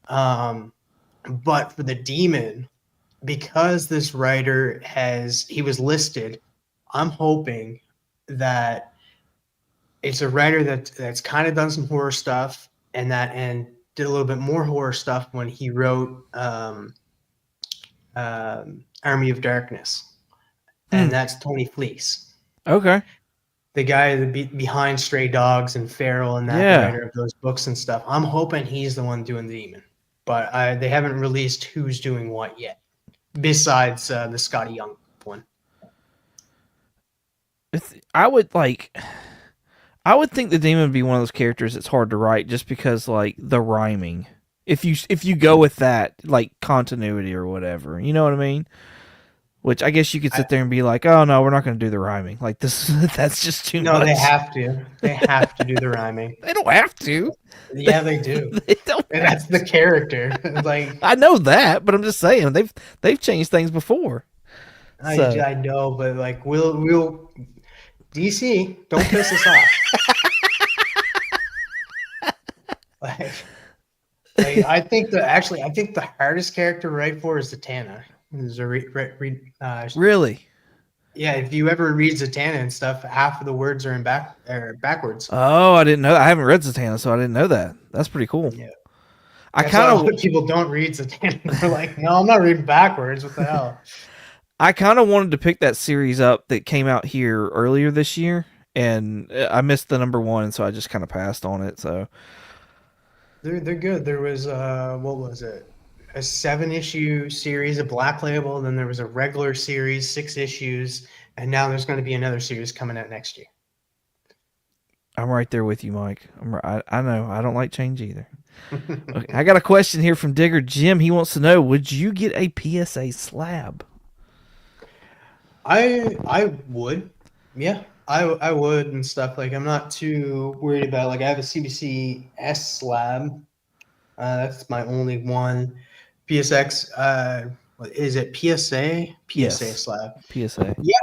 But for the Demon, because this writer he was listed, I'm hoping that it's a writer that's kind of done some horror stuff and did a little bit more horror stuff when he wrote Army of Darkness, and that's Tony Fleece. Okay. The guy behind Stray Dogs and Feral and that, the Yeah. writer of those books and stuff. I'm hoping he's the one doing the Demon, but they haven't released who's doing what yet, besides the Scotty Young one. I would like. I would think the Demon would be one of those characters that's hard to write just because like the rhyming. If you go with that like continuity or whatever, you know what I mean? Which I guess you could sit there and be like, "Oh no, we're not going to do the rhyming." Like this, that's just too much. No, they have to. They have to do the rhyming. They don't have to. Yeah, they do. They don't. And that's the character. Like I know that, but I'm just saying they've changed things before. So. I know, but like we'll DC, don't piss us off. like I think the hardest character to write for is Zatanna. Really? Yeah, if you ever read Zatanna and stuff, half of the words are backwards. Oh, I didn't know. I haven't read Zatanna, so I didn't know that. That's pretty cool. Yeah. I kind of people don't read Zatanna. They're like, no, I'm not reading backwards. What the hell? I kind of wanted to pick that series up that came out here earlier this year, and I missed the number 1, so I just kind of passed on it. So they're good. There was what was it? A 7-issue series, a Black Label, and then there was a regular series, 6 issues, and now there's going to be another series coming out next year. I'm right there with you, Mike. I know I don't like change either. Okay, I got a question here from Digger Jim. He wants to know: would you get a PSA slab? I would, yeah, I would and stuff. Like I'm not too worried about. Like I have a CBC S slab. That's my only one. PSX. Is it PSA? PSA Yes. slab. PSA. Yeah,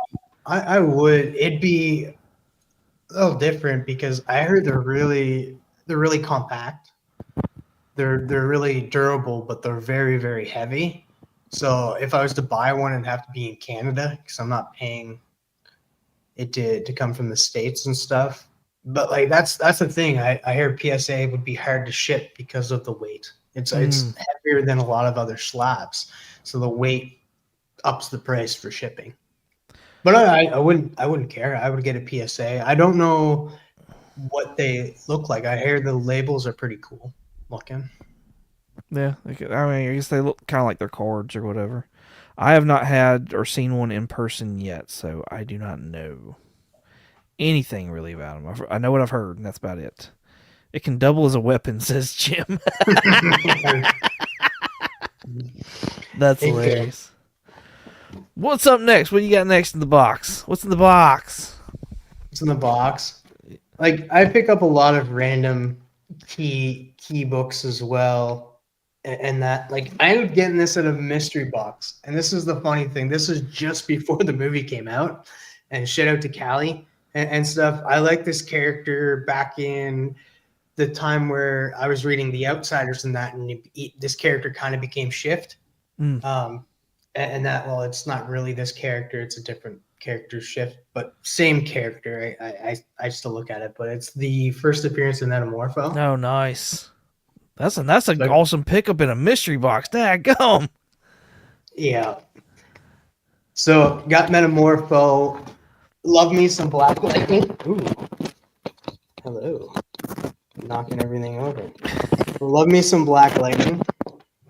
I would. It'd be a little different because I heard they're really compact. They're really durable, but they're very, very heavy. So if I was to buy one, it'd have to be in Canada because I'm not paying it to come from the States and stuff. But like that's the thing. I hear PSA would be hard to ship because of the weight. It's heavier than a lot of other slabs, so the weight ups the price for shipping. But I wouldn't care. I would get a PSA. I don't know what they look like. I hear the labels are pretty cool looking. Yeah, I mean, I guess they look kind of like their cards or whatever. I have not had or seen one in person yet, so I do not know anything really about them. I know what I've heard, and that's about it. It can double as a weapon, says Jim. That's hilarious. What's up next? What do you got next in the box? What's in the box? What's in the box? Like I pick up a lot of random key books as well, and that like I would get this in a mystery box. And this is the funny thing. This is just before the movie came out. And shout out to Callie and stuff. I like this character back in the time where I was reading The Outsiders and that, and this character kind of became Shift. And that, well, it's not really this character; it's a different character, Shift, but same character. I still look at it, but it's the first appearance in Metamorpho. Oh, nice. That's an awesome pickup in a mystery box. Daggum. Yeah. So got Metamorpho. Love me some Black Lightning. Ooh. Hello. Knocking everything over. Love me some Black Lightning.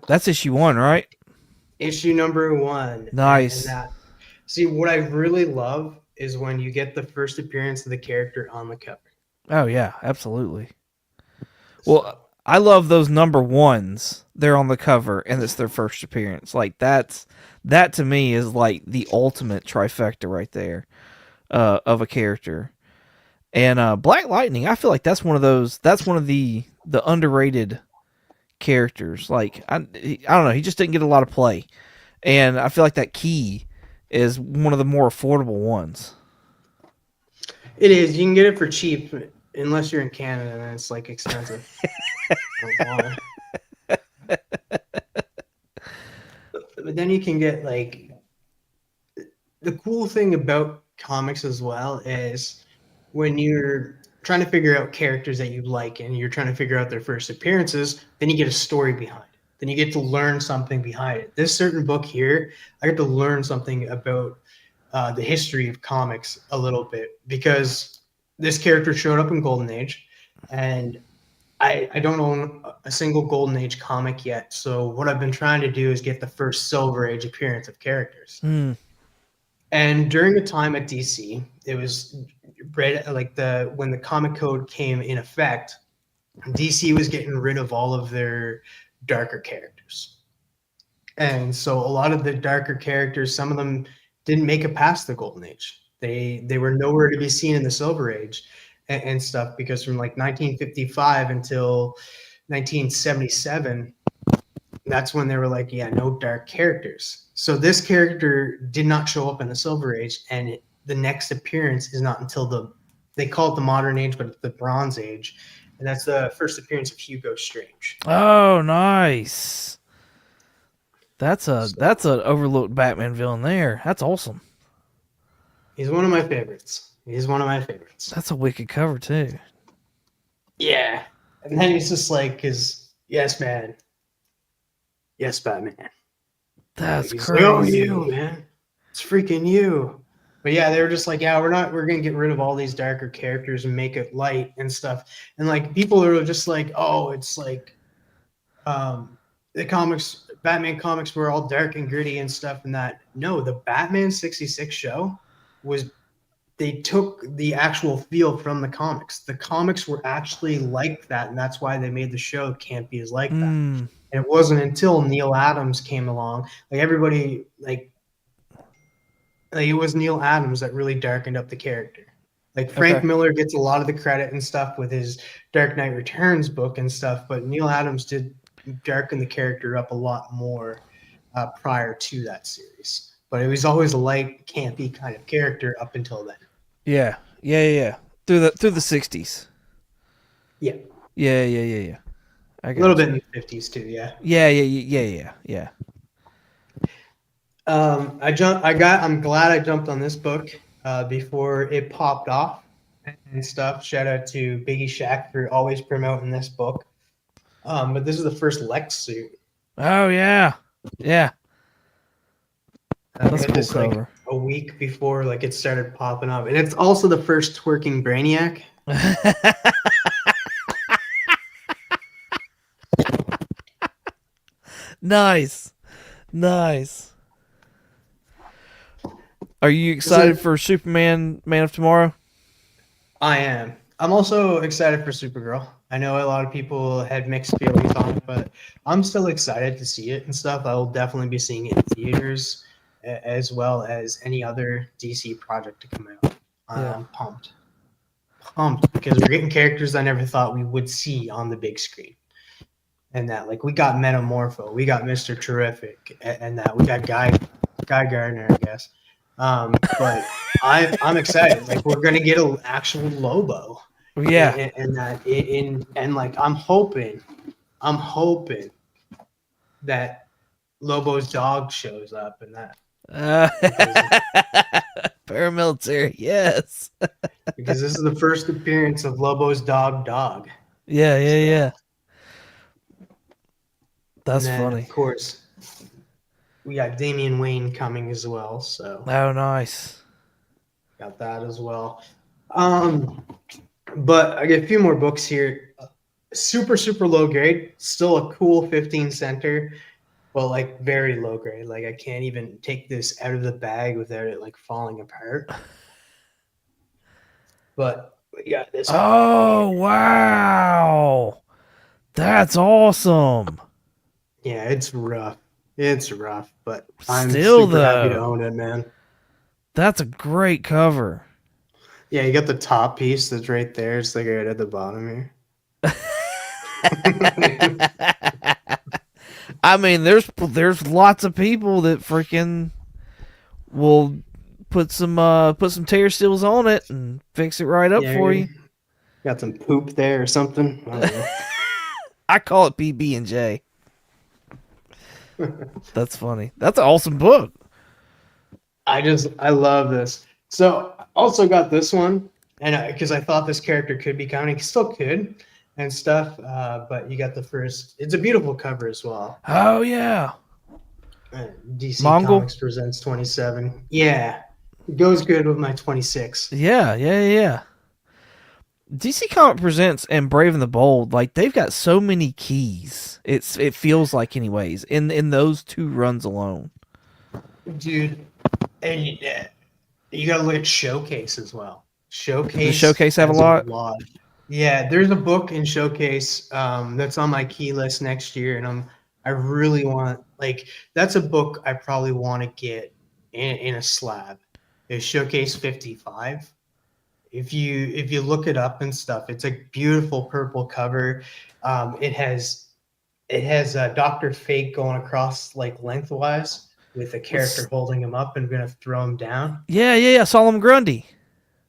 That's issue 1, right? Issue number 1. Nice. See, what I really love is when you get the first appearance of the character on the cover. Oh, yeah, absolutely. Well, I love those number 1s. They're on the cover, and it's their first appearance. Like, that to me is like the ultimate trifecta right there of a character. And Black Lightning, I feel like that's one of the underrated characters. Like, I don't know, he just didn't get a lot of play. And I feel like that key is one of the more affordable ones. It is. You can get it for cheap. unless you're in Canada, then it's like expensive. I don't know why. But then you can get like the cool thing about comics as well is when you're trying to figure out characters that you like and you're trying to figure out their first appearances, then you get a story behind it. Then you get to learn something behind it. This certain book here, I get to learn something about the history of comics a little bit because this character showed up in Golden Age, and I don't own a single Golden Age comic yet. So what I've been trying to do is get the first Silver Age appearance of characters. Hmm. And during the time at DC, it was like when the comic code came in effect, DC was getting rid of all of their darker characters. And so a lot of the darker characters, some of them didn't make it past the Golden Age. They were nowhere to be seen in the Silver Age and stuff because from like 1955 until 1977, that's when they were like, yeah, no dark characters. So this character did not show up in the Silver Age, and the next appearance is not until they call it the Modern Age, but it's the Bronze Age, and that's the first appearance of Hugo Strange. Oh, nice. That's So an overlooked Batman villain there. That's awesome. he's one of my favorites. He's one of my favorites. That's a wicked cover too. Yeah, and then he's just like, "His yes, man, yes, Batman." That's He's crazy. like, "Oh, you man, it's freaking you." But yeah, they were just like, yeah, we're gonna get rid of all these darker characters and make it light and stuff. And like people are just like, oh, it's like the comics, Batman comics were all dark and gritty and stuff and that. No, the Batman 66 show was they took the actual feel from the comics. The comics were actually like that, and that's why they made the show Can't Be As Like That. And it wasn't until Neil Adams came along, like everybody like it was Neil Adams that really darkened up the character. Like Frank Miller gets a lot of the credit and stuff with his Dark Knight Returns book and stuff, but Neil Adams did darken the character up a lot more prior to that series. But it was always a light, campy kind of character up until then. Yeah, yeah. Through the 60s. Yeah, Yeah. I a got little you. bit in the 50s too. Yeah. Yeah. I'm glad I jumped on this book before it popped off and stuff. Shout out to Biggie Shack for always promoting this book. But this is the first Lex suit. Oh yeah. That's a cool Just like cover. a week before like it started popping up, and it's also the first twerking Brainiac. Nice. Are you excited for Superman Man of Tomorrow? I am. I'm also excited for Supergirl. I know a lot of people had mixed feelings on it, but I'm still excited to see it and stuff. I will definitely be seeing it in theaters as well as any other DC project to come out. I'm pumped because we're getting characters I never thought we would see on the big screen. And that, like, we got Metamorpho, we got Mr. Terrific, and that we got Guy Gardner, I guess. But I'm excited. Like, we're gonna get an actual Lobo. Yeah. And that and like I'm hoping that Lobo's dog shows up and that. Paramilitary, yes. Because this is the first appearance of Lobo's dog. Yeah. That's and then, funny. Of course, we got Damian Wayne coming as well. So oh, nice. Got that as well. But I get a few more books here. Super low grade. Still a cool 15 center, but like very low grade. Like I can't even take this out of the bag without it like falling apart. But yeah, this. Oh wow, that's awesome. Yeah, it's rough. But I'm Still, super happy to though, own it, man. That's a great cover. Yeah, you got the top piece that's right there. It's like right at the bottom here. I mean, there's lots of people that freaking will put some tear seals on it and fix it right up for you. Got some poop there or something. I I call it PB and J. don't know. That's funny. That's an awesome book. I love this. So I also got this one, and because I thought this character could be coming, he still could, and stuff. But you got the first. It's a beautiful cover as well. Oh yeah, DC Mongol. Comics presents 27. Yeah, it goes good with my 26. Yeah, yeah, yeah. DC Comic Presents and Brave and the Bold, like they've got so many keys. It feels like anyways in those two runs alone. Dude, and you got to look at Showcase as well. The Showcase showcase have a has a lot. lot. Yeah, there's a book in Showcase that's on my key list next year, and I really want like that's a book I probably want to get in a slab. Is Showcase 55. If you look it up and stuff, it's a beautiful purple cover. It has Dr. Fate going across like lengthwise with a character holding him up and gonna throw him down. Yeah, yeah, yeah. Solomon Grundy.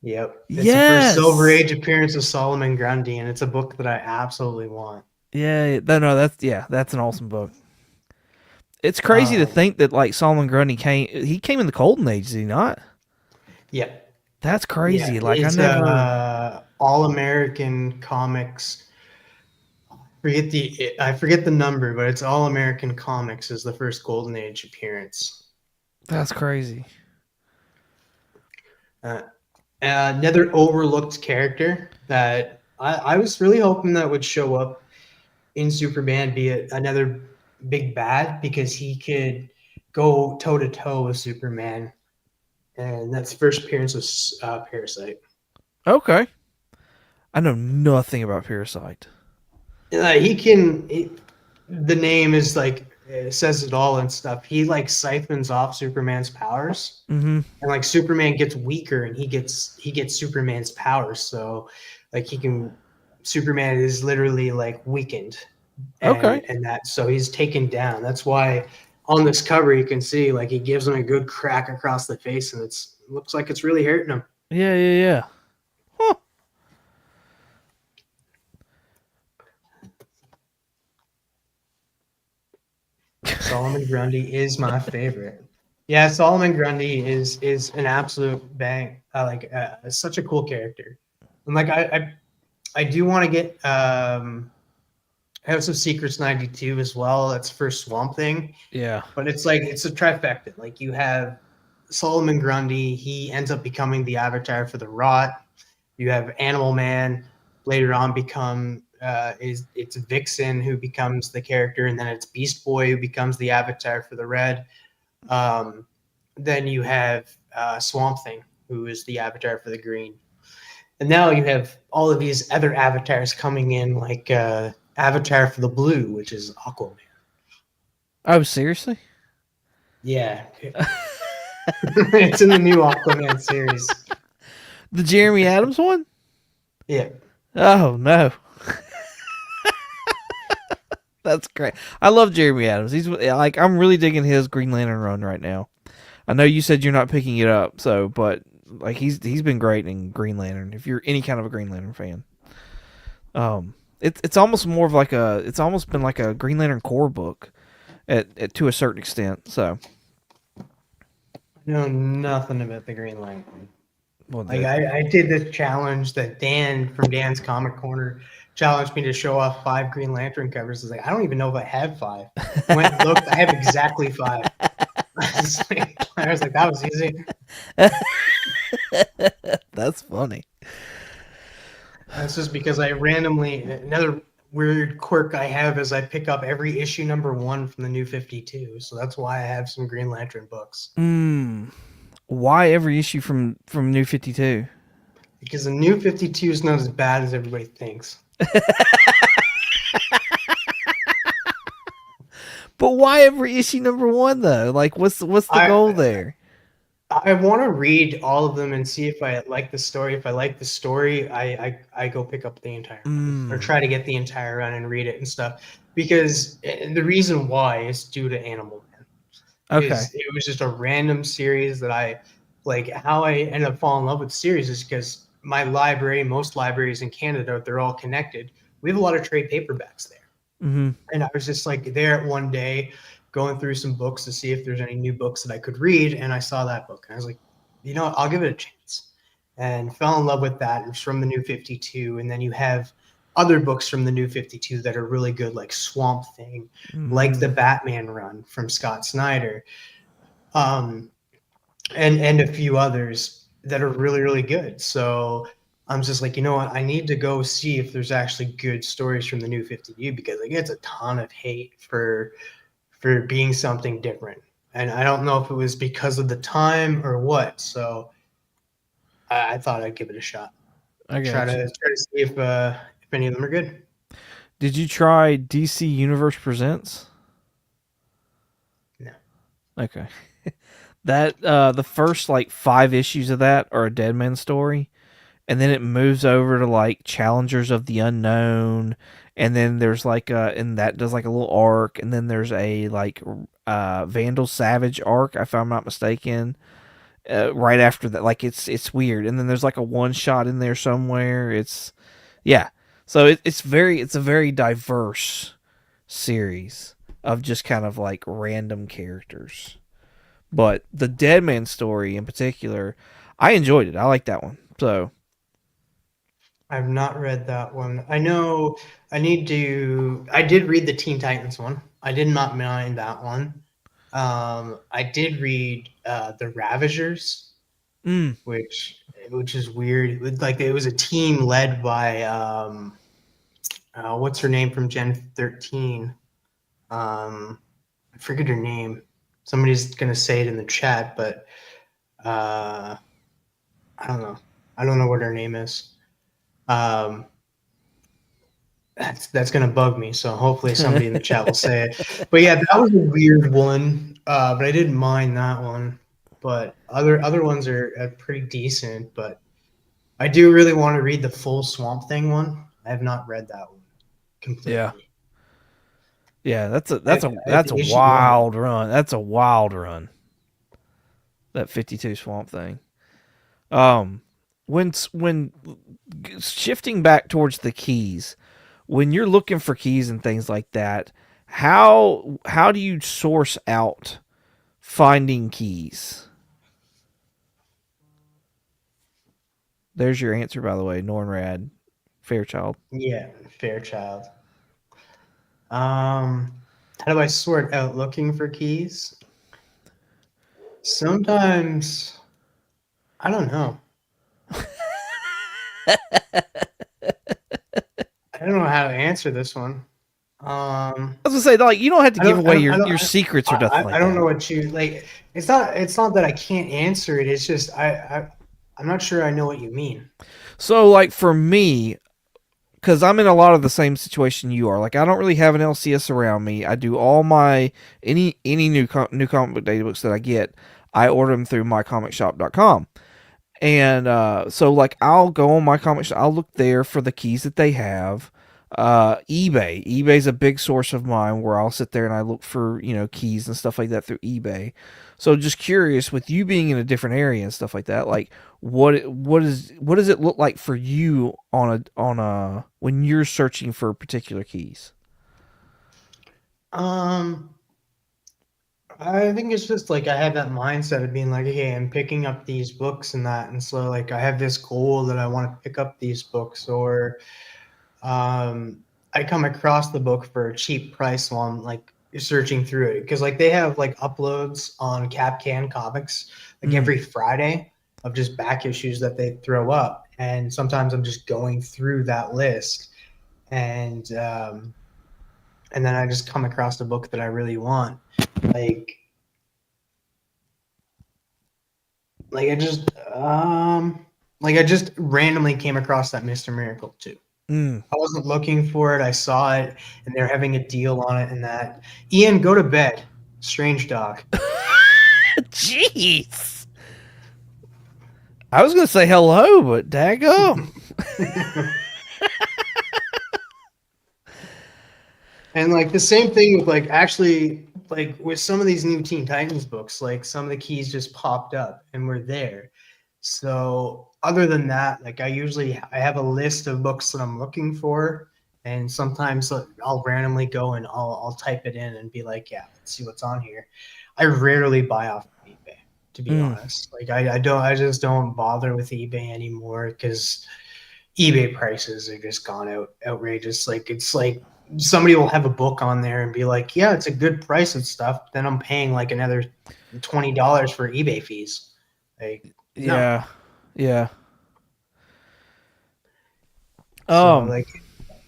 Yep. It's the first Silver Yes. Age appearance of Solomon Grundy, and it's a book that I absolutely want. Yeah, no, that's an awesome book. It's crazy to Um, think that like Solomon Grundy came in the Golden Age, did he not? yeah, That's yeah. crazy. Like I It's never. All American Comics. I forget the number, but it's All American Comics is the first Golden Age appearance. That's crazy. Uh, Another overlooked character that I was really hoping that would show up in Superman, be another big bad because he could go toe to toe with Superman, and that's first appearance of Parasite. Okay. I know nothing about Parasite. He can. The name is like it says it all and stuff. He like siphons off Superman's powers, Mm-hmm. and like Superman gets weaker, and he gets Superman's powers. So, like he can. Superman is literally like weakened, Okay. and that so he's taken down. That's why on this cover you can see like he gives him a good crack across the face, and it looks like it's really hurting him. Yeah, yeah, yeah. Huh. Solomon Grundy is my favorite. Yeah, Solomon Grundy is an absolute bang. Such a cool character. And like I do want to get House of Secrets 92 as well. That's first Swamp Thing. Yeah. But it's like it's a trifecta. Like you have Solomon Grundy, he ends up becoming the avatar for the Rot. You have Animal Man later on become it's Vixen who becomes the character, and then it's Beast Boy who becomes the avatar for the Red. Um, then you have Swamp Thing who is the avatar for the Green, and now you have all of these other avatars coming in, like Avatar for the Blue, which is Aquaman. Oh, seriously? Yeah, it's in the new Aquaman series. The Jeremy Adams one? Yeah, Oh no. That's great. I love Jeremy Adams. He's like I'm really digging his Green Lantern run right now. I know you said you're not picking it up, so but like he's been great in Green Lantern. If you're any kind of a Green Lantern fan, it's almost more of like it's almost been like a Green Lantern core book at to a certain extent. So I know nothing about the Green Lantern. well, Like I did this challenge that Dan from Dan's Comic Corner challenged me to show off 5 Green Lantern covers. I was like, I don't even know if I have 5. I went and looked, I have exactly 5. I was like, that was easy. that's funny. That's just because I randomly another weird quirk I have is I pick up every issue number 1 from the New 52. So that's why I have some Green Lantern books. Why every issue from New 52? Because the New 52 is not as bad as everybody thinks. But why every issue number 1 though? Like what's the goal I there? I want to read all of them and see if I like the story. If I like the story, I go pick up the entire run or try to get the entire run and read it and stuff. Because the reason why is due to Animal Man. Okay. It was just a random series that I like. How I ended up falling in love with the series is because my library, most libraries in Canada, they're all connected. We have a lot of trade paperbacks there. Mm-hmm. And I was just like there one day going through some books to see if there's any new books that I could read. And I saw that book and I was like, you know what, I'll give it a chance. And fell in love with that. It's from the New 52. And then you have other books from the New 52 that are really good, like Swamp Thing, like Mm-hmm. the Batman run from Scott Snyder, um, and a few others that are really, really good. So I'm just like, you know what? I need to go see if there's actually good stories from the New 52 because it gets a ton of hate for being something different. And I don't know if it was because of the time or what. So I thought I'd give it a shot. I Try got to you. try to see if any of them are good. Did you try DC Universe Presents? No. Okay. That the first like 5 issues of that are a Deadman story, and then it moves over to like Challengers of the Unknown, and then there's like and that does like a little arc, and then there's a like Vandal Savage arc, if I'm not mistaken. Right after that, like it's weird, and then there's like a one shot in there somewhere. It's yeah, so it's a very diverse series of just kind of like random characters. But the Deadman story in particular, I enjoyed it. I like that one. So I've not read that one. I know I need to. I did read the Teen Titans one. I did not mind that one. I did read the Ravagers, mm, which is weird. Like it was a team led by what's her name from Gen 13. I forget her name. Somebody's gonna say it in the chat, but uh, I don't know. I don't know what her name is. Um, that's gonna bug me. So hopefully somebody in the chat will say it. But yeah, that was a weird one. But I didn't mind that one. But other ones are pretty decent. But I do really want to read the full Swamp Thing one. I have not read that one yeah, completely. yeah, I have, I have that's a the issue one. wild run. That's a wild run. That 52 Swamp Thing. Um, when shifting back towards the keys, when you're looking for keys and things like that, how do you source out finding keys? There's your answer, by the way, Nornrad Fairchild. Yeah, Fairchild. How do I sort out looking for keys? Sometimes I don't know. I don't know how to answer this one. I was gonna say, like, you don't have to I give don't, I away don't, I don't, your secrets or nothing I like don't that. know what you like. It's not that I can't answer it. It's just I'm not sure I know what you mean. So, like for me, because I'm in a lot of the same situation you are. Like, I don't really have an LCS around me. I do all my any new comic book data books that I get. I order them through mycomicshop.com. And so, like, I'll go on my comic shop. I'll look there for the keys that they have. Ebay's a big source of mine where I'll sit there and I look for keys and stuff like that through eBay. So just curious, with you being in a different area and stuff like that, like what does it look like for you on a when you're searching for particular keys? Um, I think it's just like I have that mindset of being like, hey, I'm picking up these books and that, and so like I have this goal that I want to pick up these books, or I come across the book for a cheap price while I'm like searching through it because like they have like uploads on Capcan Comics like Mm. every Friday of just back issues that they throw up, and sometimes I'm just going through that list and and then I just come across a book that I really want, like like I just like I just randomly came across that Mr. Miracle too. Mm. I wasn't looking for it. I saw it, and they're having a deal on it, and that. Ian, go to bed. Strange dog. Jeez. I was gonna say hello, but daggum. And like the same thing with like actually like with some of these new Teen Titans books, like some of the keys just popped up and were there. So other than that, like I have a list of books that I'm looking for, and sometimes I'll randomly go and I'll type it in and be like, yeah, let's see what's on here. I rarely buy off of eBay, to be Mm, honest. Like I just don't bother with eBay anymore because eBay prices are just gone outrageous. Like it's like somebody will have a book on there and be like, yeah, it's a good price and stuff. Then I'm paying like another $20 for eBay fees. Like no. yeah, yeah. So Um, like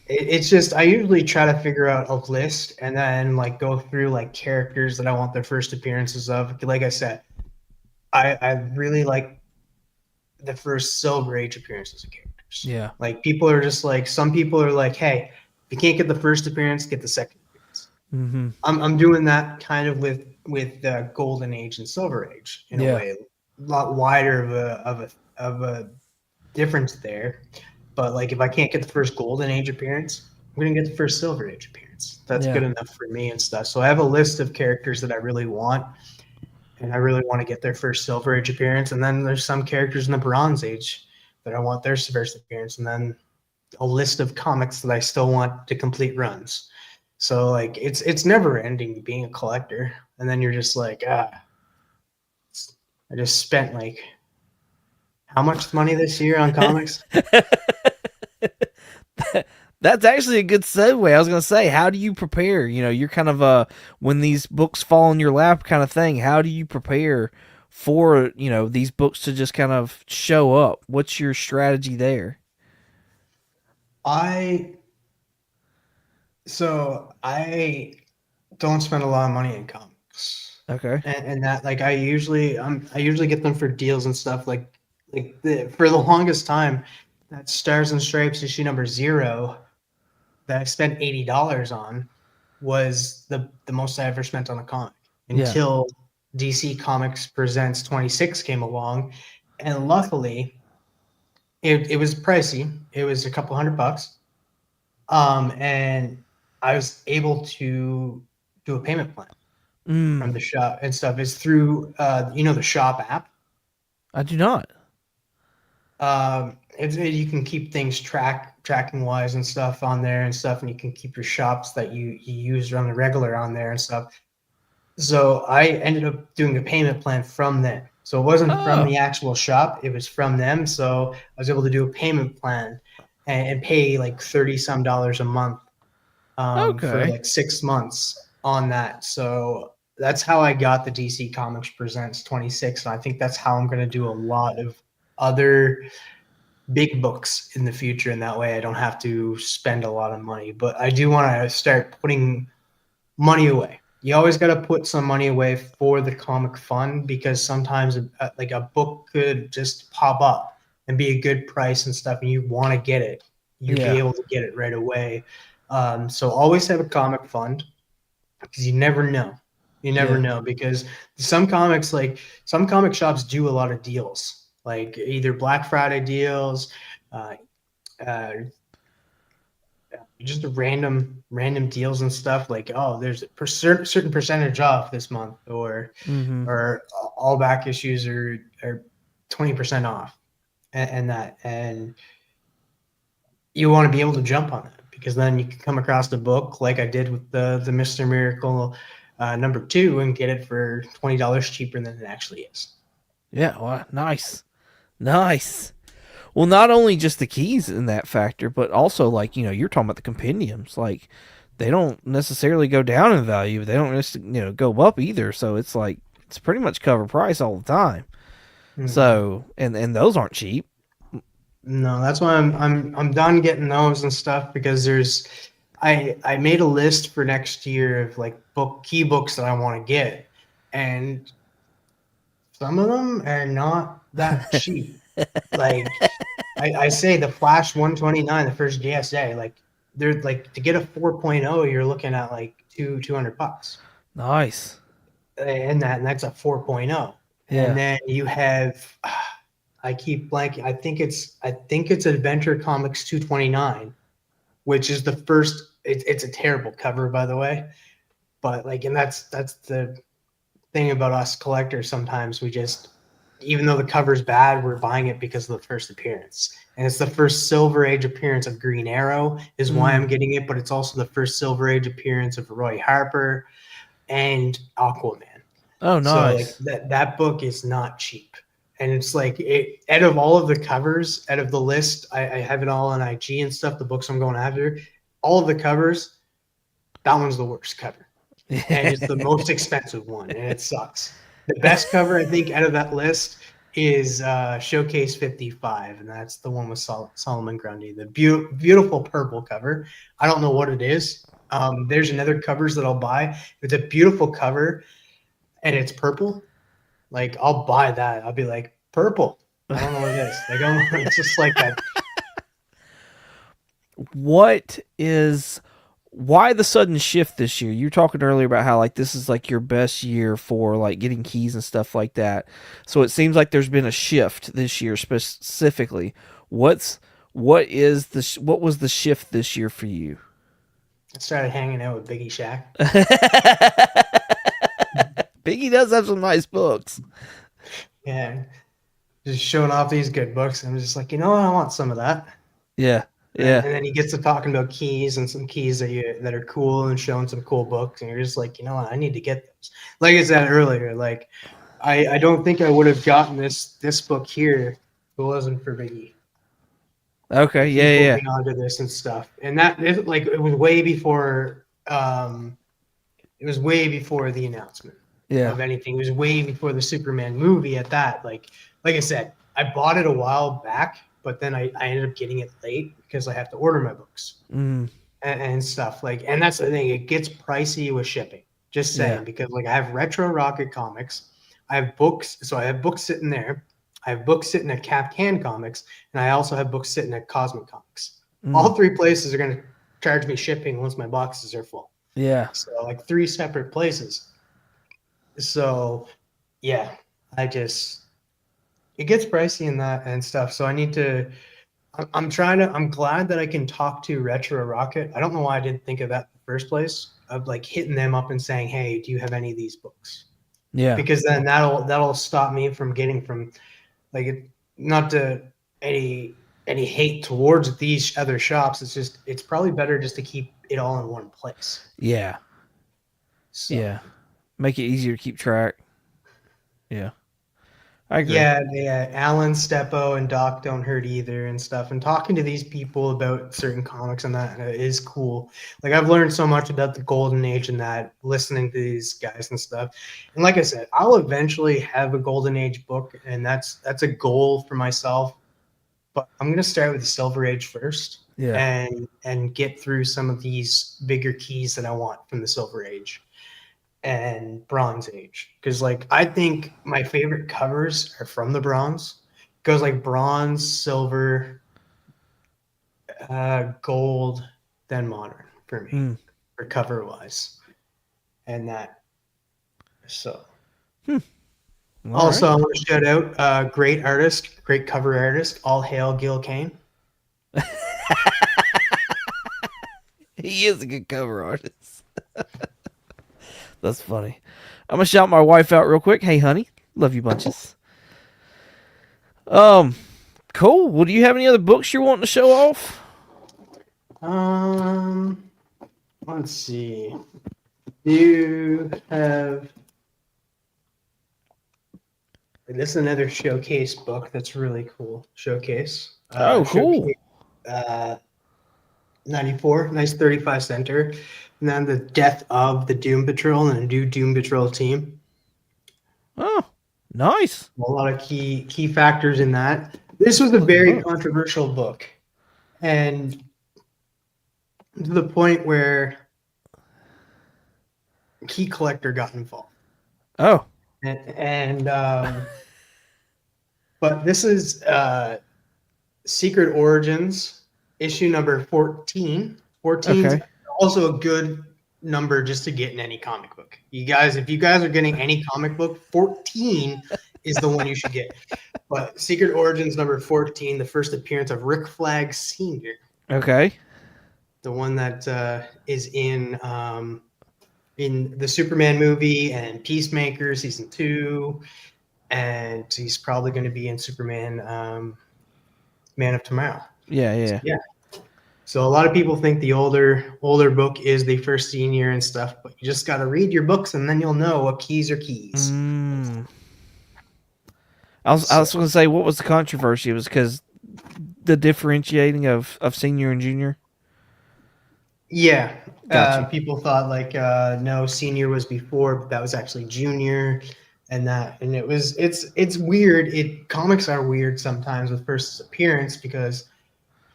it's just I usually try to figure out a list and then like go through like characters that I want their first appearances of. Like I said, I really like the first Silver Age appearances of characters. yeah, Like people are just like some people are like, hey, if you can't get the first appearance, get the second appearance. mm-hmm, I'm doing that kind of with Golden Age and Silver Age in a yeah, way, a lot wider of a difference there. But like if I can't get the first Golden Age appearance, I'm gonna get the first Silver Age appearance. That's yeah, good enough for me and stuff. So I have a list of characters that I really want, and I really want to get their first Silver Age appearance. And then there's some characters in the Bronze Age that I want their first appearance, and then a list of comics that I still want to complete runs. So like it's never ending being a collector, and then you're just like I just spent like how much money this year on comics? That's actually a good segue. I was going to say, how do you prepare? You're kind of when these books fall in your lap kind of thing. How do you prepare for, these books to just kind of show up? What's your strategy there? I I don't spend a lot of money in comics, Okay. and that like I usually get them for deals and stuff for the longest time that Stars and Stripes issue number 0 that I spent $80 on was the most I ever spent on a comic Yeah. until DC Comics Presents 26 came along, and luckily it was pricey. It was a couple $100. And I was able to do a payment plan from Mm, the shop and stuff. It's through the shop app. I do not. You can keep things tracking wise and stuff on there and stuff, and you can keep your shops that you use on the regular on there and stuff. So I ended up doing a payment plan from them. So it wasn't from Oh, the actual shop; it was from them. So I was able to do a payment plan and pay like 30 some dollars a month for okay. like 6 months on that. So that's how I got the DC Comics Presents 26. And I think that's how I'm going to do a lot of other big books in the future. And that way I don't have to spend a lot of money. But I do want to start putting money away. You always got to put some money away for the comic fund because sometimes like a book could just pop up and be a good price and stuff, and you want to get it. You'd be Yeah. able to get it right away. So always have a comic fund because you never know. You never Yeah. know because some comic shops do a lot of deals, like either Black Friday deals, uh, uh, just random deals and stuff like there's a certain percentage off this month Mm-hmm. or all back issues are 20% off and you want to be able to jump on that because then you can come across the book like I did with the Mr. Miracle number 2 and get it for $20 cheaper than it actually is. Yeah. Well, nice. Nice. Well, not only just the keys in that factor, but also like you're talking about the compendiums. Like they don't necessarily go down in value. They don't just go up either. So it's like it's pretty much cover price all the time. Mm-hmm. So and those aren't cheap. No, that's why I'm done getting those and stuff because I made a list for next year of like key books that I want to get, and some of them are not that cheap. Like I say the Flash 129, the first GSA, like they're like to get a 4.0, you're looking at like $200. Nice. And that's a 4.0. And Yeah. then you have I keep blanking. I think it's Adventure Comics 229, which is the first. It's a terrible cover, by the way. But like, and that's the thing about us collectors. Sometimes we just even though the cover's bad, we're buying it because of the first appearance. And it's the first Silver Age appearance of Green Arrow is why I'm getting it, but it's also the first Silver Age appearance of Roy Harper and Aquaman. Oh, So like nice. that book is not cheap. And it's like out of all of the covers, out of the list, I have it all on IG and stuff, the books I'm going after, all of the covers, that one's the worst cover. And it's the most expensive one, and it sucks. The best cover, I think, out of that list is Showcase 55, and that's the one with Solomon Grundy, the beautiful purple cover. I don't know what it is. There's another covers that I'll buy. It's a beautiful cover, and it's purple. Like, I'll buy that. I'll be like, purple. I don't know what it is. Like, it's just like that. What is why the sudden shift this year? You were talking earlier about how like this is like your best year for like getting keys and stuff like that. So it seems like there's been a shift this year specifically. What was the shift this year for you? I started hanging out with Biggie Shack. Biggie does have some nice books. Yeah, just showing off these good books. I'm just like, you know what? I want some of that. Yeah, And yeah, then he gets to talking about keys and some keys that are cool and showing some cool books, and you're just like, you know what? I need to get those. Like I said earlier, like I don't think I would have gotten this book here if it wasn't for Biggie. okay, Like he yeah, put yeah, me onto this and stuff, and that like it was way before. It was way before the announcement yeah. of anything. It was way before the Superman movie at that. Like I said, I bought it a while back, but then I ended up getting it late because I have to order my books Mm, and stuff. Like, and that's the thing, it gets pricey with shipping. Just yeah. saying, because like I have Retro Rocket comics, I have books, so I have books sitting there. I have books sitting at Cap Can Comics, and I also have books sitting at Cosmic Comics. Mm, All three places are going to charge me shipping once my boxes are full. yeah. So like three separate places. So yeah, I just it gets pricey in that and stuff. So I need to. I'm glad that I can talk to Retro Rocket. I don't know why I didn't think of that in the first place. Of like hitting them up and saying, "Hey, do you have any of these books?" Yeah. Because then that'll stop me from getting from like not to any hate towards these other shops. It's just it's probably better just to keep it all in one place. Yeah. So Yeah. Make it easier to keep track. Yeah. I agree. yeah, Alan, Steppo, and Doc don't hurt either and stuff. And talking to these people about certain comics and that is cool. Like I've learned so much about the golden age and that listening to these guys and stuff. And like I said, I'll eventually have a golden age book, and that's a goal for myself. But I'm gonna start with the silver age first Yeah. and get through some of these bigger keys that I want from the silver age and Bronze Age, because like I think my favorite covers are from the Bronze. It goes like bronze, silver, gold, then modern for me, Mm. for cover wise, and that. So Hmm. All also right. I want to shout out great artist, great cover artist. All hail Gil Kane. He is a good cover artist. That's funny. I'm gonna shout my wife out real quick. Hey, honey, love you bunches. Um, cool. Well, do you have any other books you're wanting to show off? Um, let's see. You have this is another showcase book that's really cool. Showcase. Oh, cool. Showcase 94, nice 35 center. And then the death of the Doom Patrol and a new Doom Patrol team. Oh, nice. A lot of key factors in that. This was a Looking very book. controversial book. And to the point where Key Collector got involved. Oh, And but this is Secret Origins, issue number 14. 14's okay. also a good number just to get in any comic book. You guys, if you guys are getting any comic book, 14 is the one you should get. But Secret Origins number 14, the first appearance of Rick Flag Sr., Okay. the one that is in the Superman movie and Peacemaker season 2 and he's probably going to be in Superman, Man of Tomorrow. Yeah, So, yeah. yeah. So a lot of people think the older book is the first senior and stuff, but you just got to read your books and then you'll know what keys are keys. Mm. I was So going to say, what was the controversy? It was because the differentiating of senior and junior. yeah, Got you. people thought like no, senior was before, but that was actually junior, and it's weird. Comics are weird sometimes with first appearance because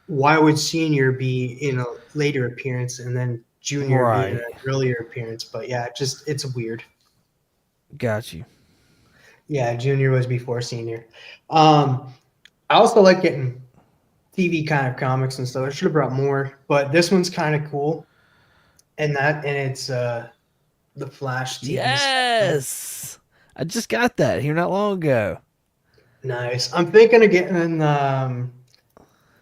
why would senior be in a later appearance and then junior be in an Right. earlier appearance? But yeah, it's weird. Got you. Yeah, junior was before senior. Um, I also like getting TV kind of comics and stuff. I should have brought more, but this one's kind of cool. And it's the Flash TV Cyberman. Yes. I just got that here not long ago. Nice. I'm thinking of getting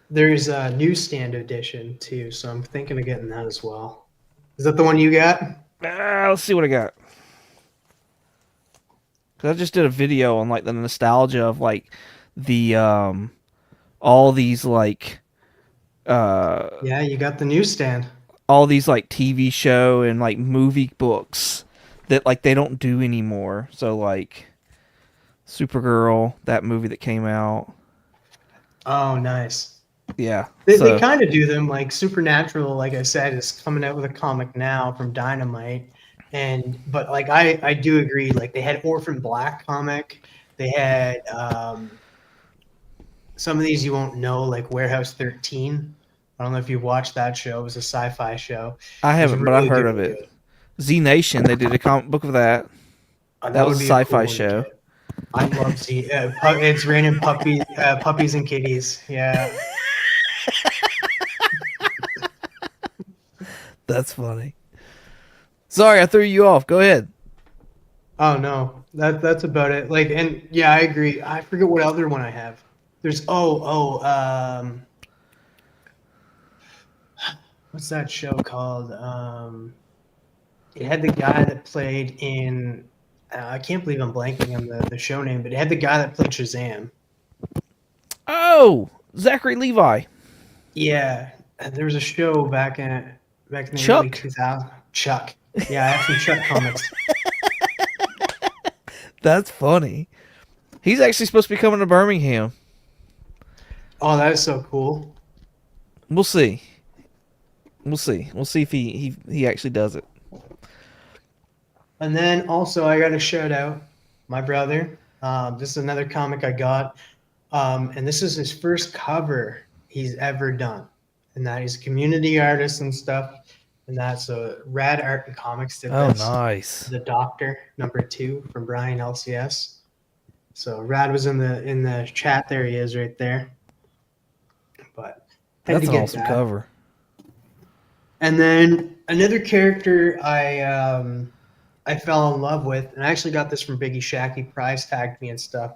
there's a newsstand edition too, so I'm thinking of getting that as well. Is that the one you got? Let's see what I got. Cause I just did a video on like the nostalgia of like the all these like uh Yeah, you got the newsstand. all these like TV show and like movie books that like they don't do anymore. So like Supergirl, that movie that came out. Oh, nice. Yeah. They So kind of do them like Supernatural, like I said, is coming out with a comic now from Dynamite. And but like I do agree, like they had Orphan Black comic, they had some of these you won't know, like Warehouse 13. I don't know if you watched that show. It was a sci-fi show. I It was haven't, but I've really heard good, of really it. good. Z Nation, they did a comic book of that. That That was would a be a sci-fi cool one to show. get. I love Z. It's raining puppies and kitties. Yeah. That's funny. Sorry, I threw you off. Go ahead. Oh no, that's about it. Like, and yeah, I agree. I forget what other one I have. There's what's that show called? It had the guy that played in. I can't believe I'm blanking on the show name, but it had the guy that played Shazam. Oh, Zachary Levi. Yeah, there was a show back in the early Chuck. 2000s. Chuck. Yeah, I have some Chuck comics. That's funny. He's actually supposed to be coming to Birmingham. Oh, that is so cool. We'll see. We'll see. We'll see if he actually does it. And then also, I got to shout out my brother. This is another comic I got, and this is his first cover he's ever done, and that he's a community artist and stuff. And that's a Rad Art and Comics did Oh, this. nice. The Doctor #2 from Brian LCS. So Rad was in the chat. There he is, right there. But had That's to an get awesome that. cover. And then another character I fell in love with, and I actually got this from Biggie Shacky, prize tagged me and stuff.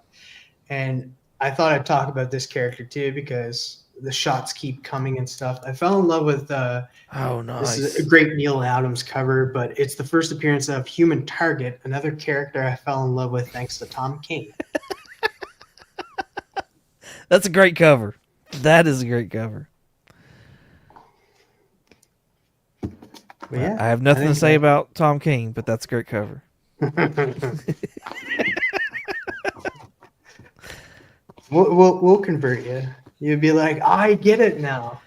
And I thought I'd talk about this character too because the shots keep coming and stuff. I fell in love with Oh, this is a nice. great Neil Adams cover, but it's the first appearance of Human Target, another character I fell in love with thanks to Tom King. That's a great cover. That is a great cover. But yeah, I have I nothing to think say about Tom King, but that's a great cover. we'll convert you. You'd be like, I get it now.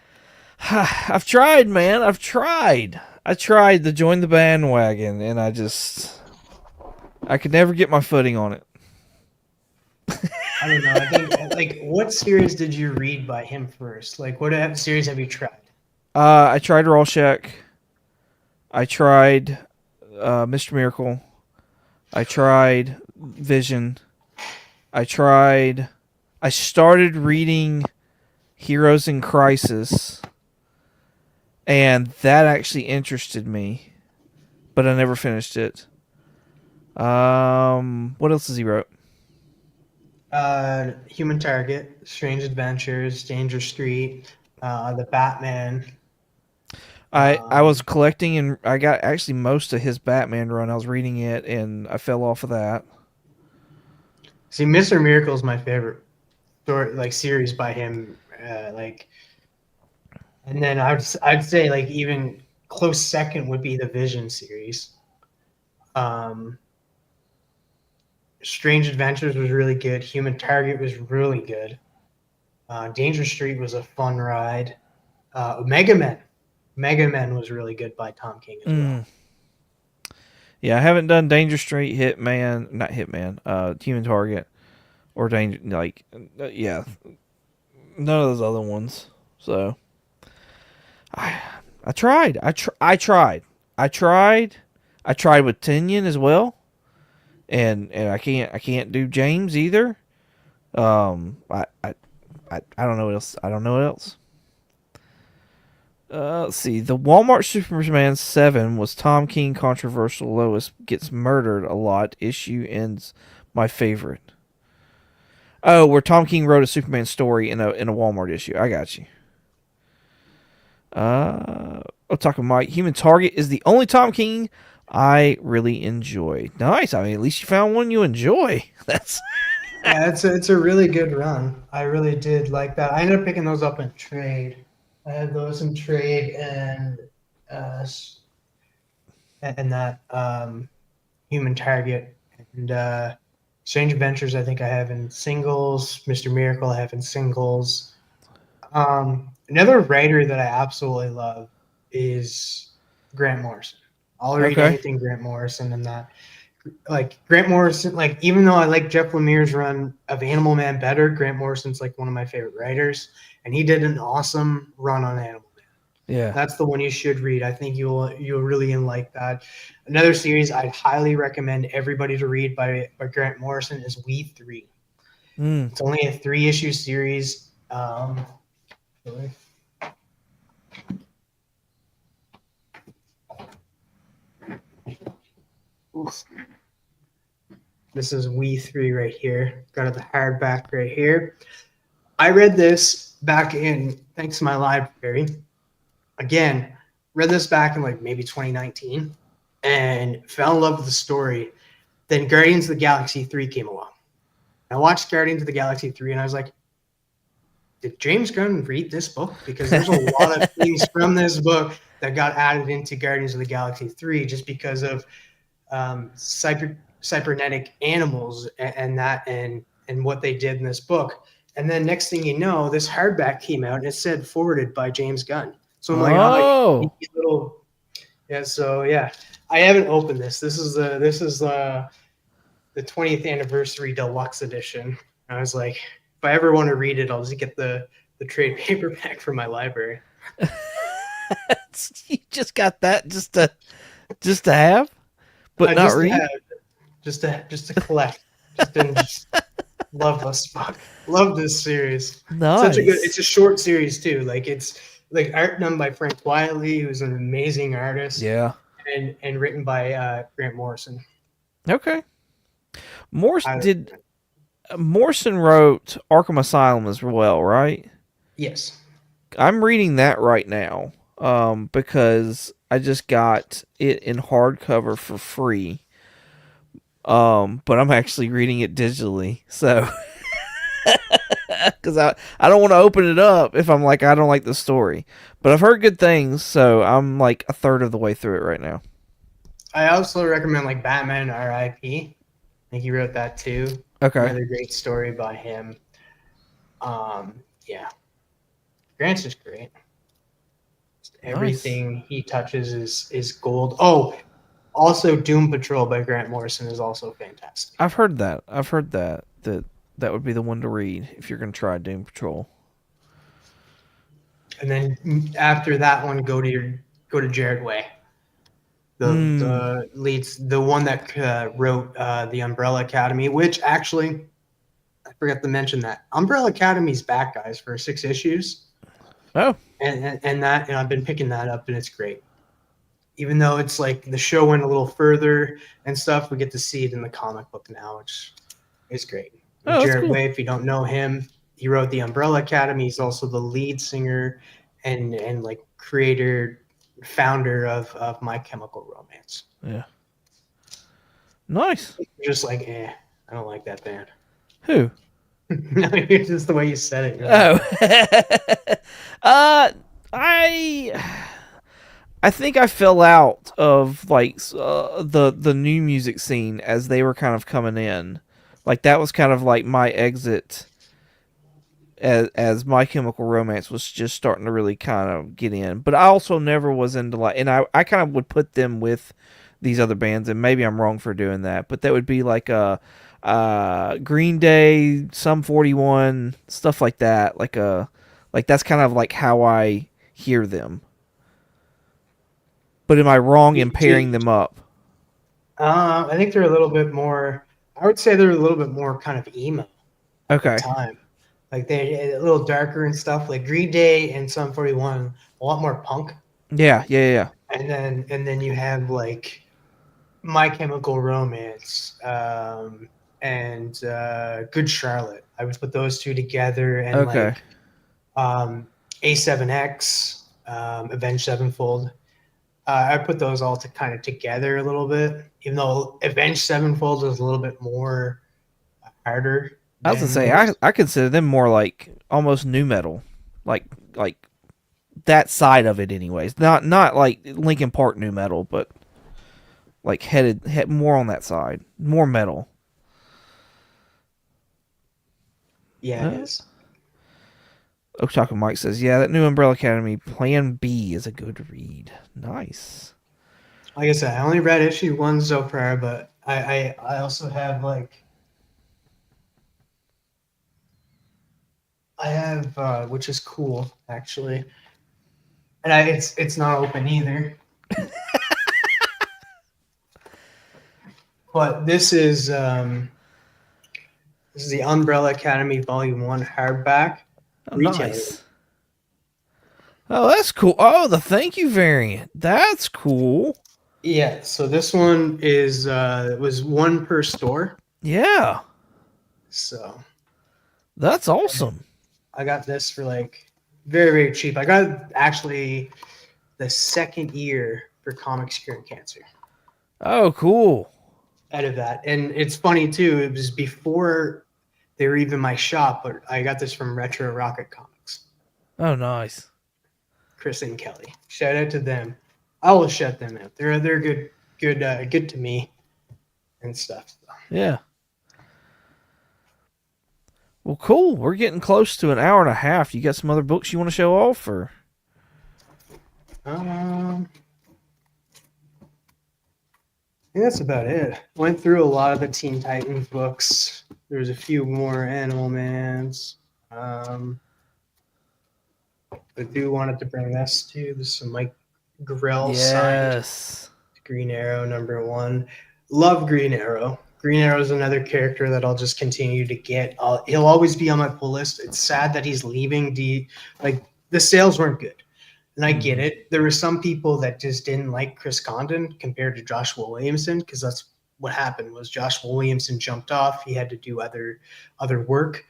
I've tried, man. I've tried. I tried to join the bandwagon, and I could never get my footing on it. I don't know. I think like what series did you read by him first? Like what series have you tried? I tried Rorschach. I tried Mr. Miracle. I tried Vision. I started reading Heroes in Crisis, and that actually interested me, but I never finished it. What else has he wrote? Human Target, Strange Adventures, Danger Street, the Batman. I was collecting, and I got actually most of his Batman run. I was reading it, and I fell off of that. See, Mr. Miracle is my favorite story, like series by him. And then I'd say like even close second would be the Vision series. Um, Strange Adventures was really good. Human Target was really good. Danger Street was a fun ride. Mega Men. Mega Men was really good by Tom King as well. Mm. Yeah, I haven't done Danger Street, Hitman, not Hitman, Human Target, or Danger. Yeah, none of those other ones. So I, I tried. I tried. I tried. I tried with Tinian as well, and I can't do James either. I don't know what else. I don't know what else. Let's see. The Walmart Superman 7 was Tom King controversial. Lois gets murdered a lot. Issue ends my favorite. Oh, where Tom King wrote a Superman story in a Walmart issue. I got you. Otaku Mike. Human Target is the only Tom King I really enjoy. Nice. I mean, at least you found one you enjoy. That's Yeah, it's a really good run. I really did like that. I ended up picking those up in trade. I had those in trade uh, and that Human Target and Strange Adventures. I think I have in singles. Mr. Miracle I have in singles. Another writer that I absolutely love is Grant Morrison. I'll read okay. anything Grant Morrison and that. Like Grant Morrison, like even though I like Jeff Lemire's run of Animal Man better, Grant Morrison's like one of my favorite writers, and he did an awesome run on Animal Man. Yeah. That's the one you should read. I think you'll really like that. Another series I'd highly recommend everybody to read by Grant Morrison is We Three. Mm. It's only a 3-issue series. This is We Three right here. Got the hardback right here. I read this back in, thanks to my library. Again, read this back in like maybe 2019 and fell in love with the story. Then Guardians of the Galaxy 3 came along. I watched Guardians of the Galaxy 3 and I was like, did James Gunn read this book? Because there's a lot of things from this book that got added into Guardians of the Galaxy 3 just because of cybernetic animals and what they did in this book. And then next thing you know, this hardback came out and it said forwarded by James Gunn. So I'm like, oh, Oh. little yeah. So yeah, I haven't opened this. This is the 20th anniversary deluxe edition. I was like, if I ever want to read it, I'll just get the trade paperback from my library. You just got that just to have, but not Just to read. have, just to collect, just love this book. Love this series. Such a good. It's Nice. a short series too. Like it's like art done by Frank Wiley, who's an amazing artist, Yeah. and written by Grant Morrison. Okay. Morse I, did Morrison wrote Arkham Asylum as well, right? yes. I'm reading that right now because I just got it in hardcover for free. But I'm actually reading it digitally, so because I don't want to open it up if I'm like I don't like the story. But I've heard good things, so I'm like a third of the way through it right now. I also recommend like Batman R.I.P. I think he wrote that too. Okay. Another great story by him. Yeah, Grant's just great. Nice. Everything he touches is gold. Oh, also Doom Patrol by Grant Morrison is also fantastic. I've heard that. I've heard that would be the one to read if you're gonna try Doom Patrol. And then after that one, go to Jared Way, Hmm. the leads, the one that wrote the Umbrella Academy, which actually I forgot to mention that Umbrella Academy's back, guys, for 6 issues, Oh. and I've been picking that up, and it's great. Even though it's like the show went a little further and stuff, we get to see it in the comic book now, which is great. Oh, that's Jared cool. Way, if you don't know him, he wrote the Umbrella Academy. He's also the lead singer and like creator, founder of My Chemical Romance. Yeah. Nice. Just like, I don't like that band. Who? No, it's just the way you said it. You're like, Oh. uh, I I think I fell out of like the new music scene as they were kind of coming in. Like that was kind of like my exit as My Chemical Romance was just starting to really kind of get in. But I also never was into like, and I kind of would put them with these other bands, and maybe I'm wrong for doing that, but that would be like a Green Day, Sum 41, stuff like that. Like that's kind of like how I hear them. But am I wrong in pairing them up? I think they're a little bit more. I would say they're a little bit more kind of emo at the Okay. time. Like they're a little darker and stuff. Like Green Day and Sum 41, a lot more punk. Yeah, yeah, yeah. And then you have like My Chemical Romance, and Good Charlotte. I would put those two together, and Okay. like A7X, Avenged Sevenfold. I put those all to kind of together a little bit, even though Avenged Sevenfold is a little bit more harder I was gonna than say those. I consider them more like almost new metal, like like that side of it, anyways. Not like Linkin Park new metal, but like head more on that side, more metal. Yeah, it Uh, is. Otaku Mike says, "Yeah, that new Umbrella Academy Plan B is a good read. Nice. Like I said, I only read issue one so far, but I also have like I have which is cool actually, and it's not open either. But this is the Umbrella Academy Volume One hardback Oh, retailer. nice. Oh, that's cool. Oh, the thank you variant. That's cool. Yeah, so this one is it was one per store. Yeah, So that's awesome. I got this for like very, very cheap. I got actually the second year for Comics Curing Cancer Oh, cool. out of that. And it's funny too, it was before they were even my shop, but I got this from Retro Rocket Comics. Oh, nice. Chris and Kelly. Shout out to them. I will shut them out. They're good to me and stuff. Yeah. Well, cool. We're getting close to an hour and a half. You got some other books you want to show off, or? I think that's about it. Went through a lot of the Teen Titans books. There's a few more Animal Mans. I do wanted to bring this too. This is some Mike Grell signed Yes. Green Arrow #1. Love Green Arrow. Green Arrow is another character that I'll just continue to get. He'll always be on my pull list. It's sad that he's leaving. Like the sales weren't good, and I get it. There were some people that just didn't like Chris Condon compared to Joshua Williamson because that's what happened. Was Joshua Williamson jumped off? He had to do other work,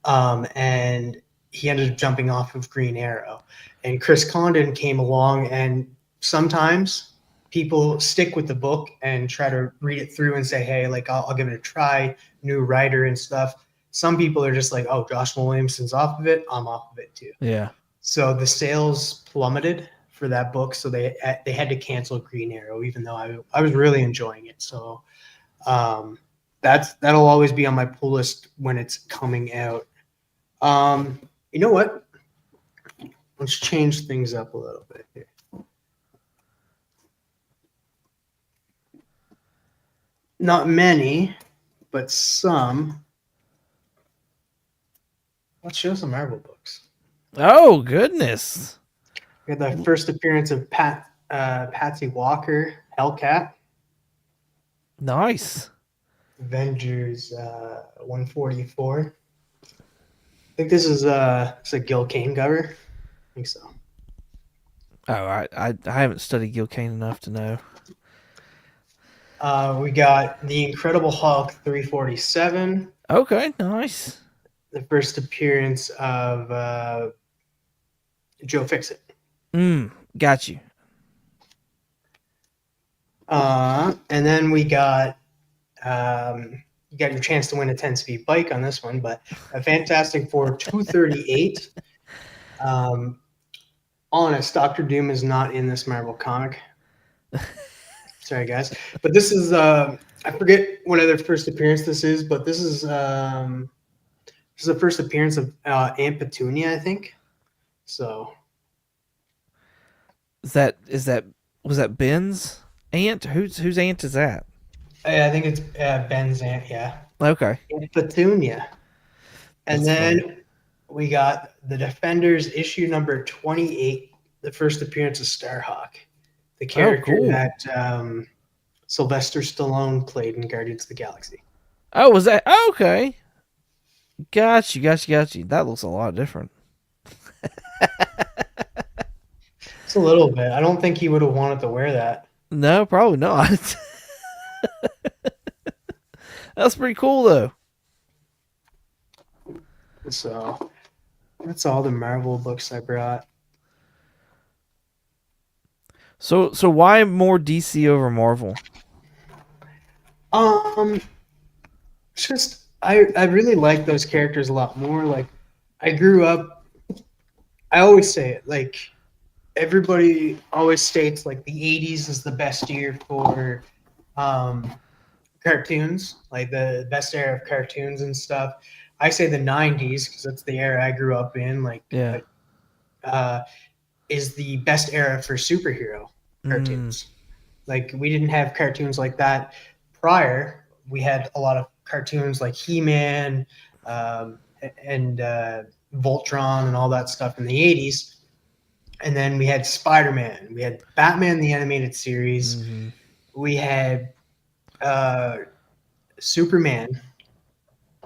and he ended up jumping off of Green Arrow. And Chris Condon came along, and sometimes people stick with the book and try to read it through and say, hey, like I'll give it a try, new writer and stuff. Some people are just like, oh, Joshua Williamson's off of it, I'm off of it too. Yeah. So the sales plummeted for that book, so they had to cancel Green Arrow, even though I was really enjoying it. So that'll always be on my pull list when it's coming out. You know what? Let's change things up a little bit here. Not many, but some. Let's show some Marvel books. Oh, goodness. We had the first appearance of Patsy Walker, Hellcat, Nice. Avengers 144. I think this is it's a Gil Kane cover. I think so. Oh, I haven't studied Gil Kane enough to know. We got the Incredible Hulk 347. Okay, nice. The first appearance of Joe Fixit. Got you. And then we got you got your chance to win a 10-speed bike on this one, but a Fantastic Four 238. Honest, Doctor Doom is not in this Marvel comic. Sorry, guys, but this is I forget what other first appearance this is, but this is the first appearance of Aunt Petunia, I think. So Is that was that Ben's aunt? Whose aunt is that? I think it's Ben's aunt, yeah, Okay, Aunt Petunia. And that's funny. then we got the Defenders issue number 28, the first appearance of Starhawk, the Oh, character cool. that Sylvester Stallone played in Guardians of the Galaxy. Oh, was that okay? Got you. That looks a lot different. It's a little bit. I don't think he would have wanted to wear that. No, probably not. That's pretty cool though. So that's all the Marvel books I brought. So why more DC over Marvel? Um, it's just I really like those characters a lot more. Like I grew up. I always say it. Like everybody always states, like the '80s is the best year for um, cartoons, like the best era of cartoons and stuff. I say the '90s because that's the era I grew up in. Yeah. Uh, is the best era for superhero Mm, cartoons. Like we didn't have cartoons like that prior. We had a lot of cartoons like He-Man and Voltron and all that stuff in the '80s. And then we had Spider-Man. We had Batman the animated series. hmm. We had uh, Superman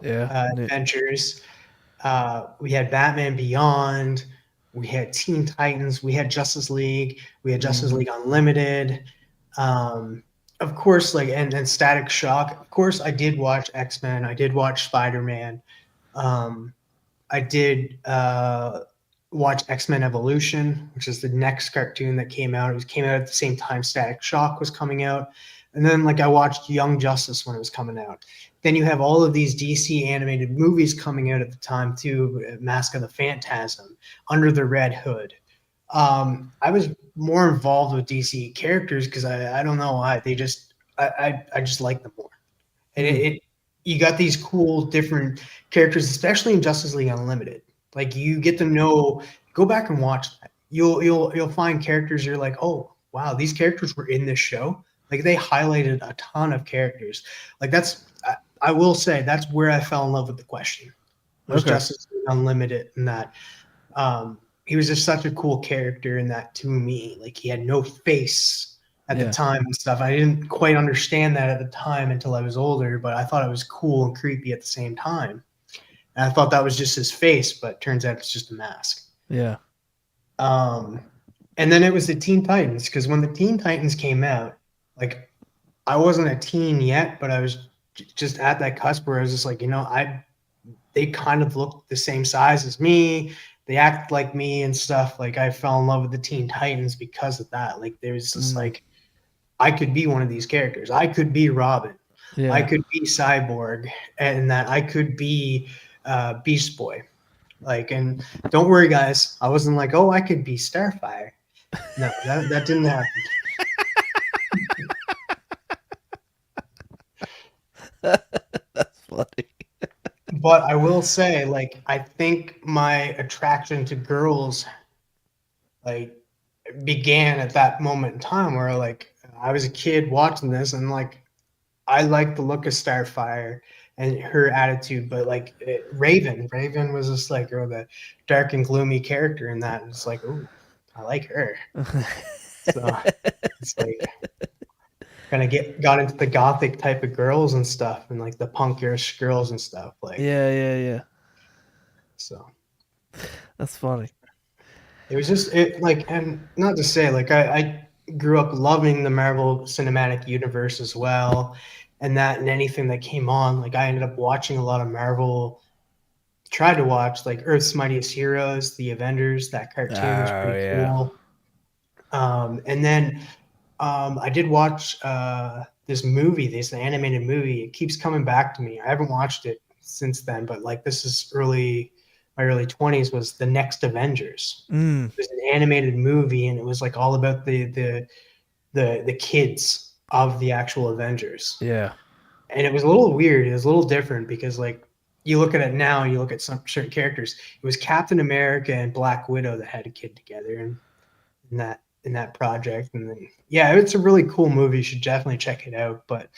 Yeah. adventures. We had Batman Beyond. We had Teen Titans. We had Justice League. We had Justice Hmm. League Unlimited. Um, of course, like and Static Shock. Of course, I did watch X-Men. I did watch Spider-Man. Um, I did watch X-Men Evolution, which is the next cartoon that came out. Came out at the same time Static Shock was coming out. And then like I watched Young Justice when it was coming out. Then you have all of these DC animated movies coming out at the time too, Mask of the Phantasm, Under the Red Hood. I was more involved with DC characters because I don't know why. I just like them more. And Hmm. it you got these cool different characters, especially in Justice League Unlimited. Like you get to know, go back and watch that. You'll find characters you're like, oh wow, these characters were in this show. Like they highlighted a ton of characters. Like I will say that's where I fell in love with the Question. Was Okay. Justice League Unlimited, and that he was just such a cool character in that to me. Like he had no face at the Yeah. time and stuff. I didn't quite understand that at the time until I was older, but I thought it was cool and creepy at the same time. And I thought that was just his face, but turns out it's just a mask. Yeah. Um, and then it was the Teen Titans, because when the Teen Titans came out, like I wasn't a teen yet, but I was just at that cusp where I was just like, they kind of look the same size as me. They act like me and stuff. Like I fell in love with the Teen Titans because of that. Like there was just Mm, like I could be one of these characters. I could be Robin. I yeah. could be Cyborg, and that I could be Beast Boy. Like, and don't worry, guys. I wasn't like, oh, I could be Starfire. No, that didn't happen. That's funny. But I will say, like, I think my attraction to girls, like, began at that moment in time where, like, I was a kid watching this, and like, I like the look of Starfire and her attitude, but like Raven was just like the dark and gloomy character in that. And it's like, oh, I like her. So it's like kind of got into the gothic type of girls and stuff, and like the punkish girls and stuff. Like Yeah. so, That's funny. it was just it like, and not to say like I grew up loving the Marvel Cinematic Universe as well, and that and anything that came on. Like I ended up watching a lot of Marvel. Tried to watch like Earth's Mightiest Heroes, The Avengers. That cartoon was Oh pretty yeah. cool. And then I did watch this movie, this animated movie. It keeps coming back to me. I haven't watched it since then, but like this is my early 20s was the Next Avengers. Mm. It was an animated movie, and it was like all about the kids of the actual Avengers. Yeah. And it was a little weird. It was a little different because like you look at it now, you look at some certain characters. It was Captain America and Black Widow that had a kid together, and in that project. And then yeah, it's a really cool movie. You should definitely check it out. But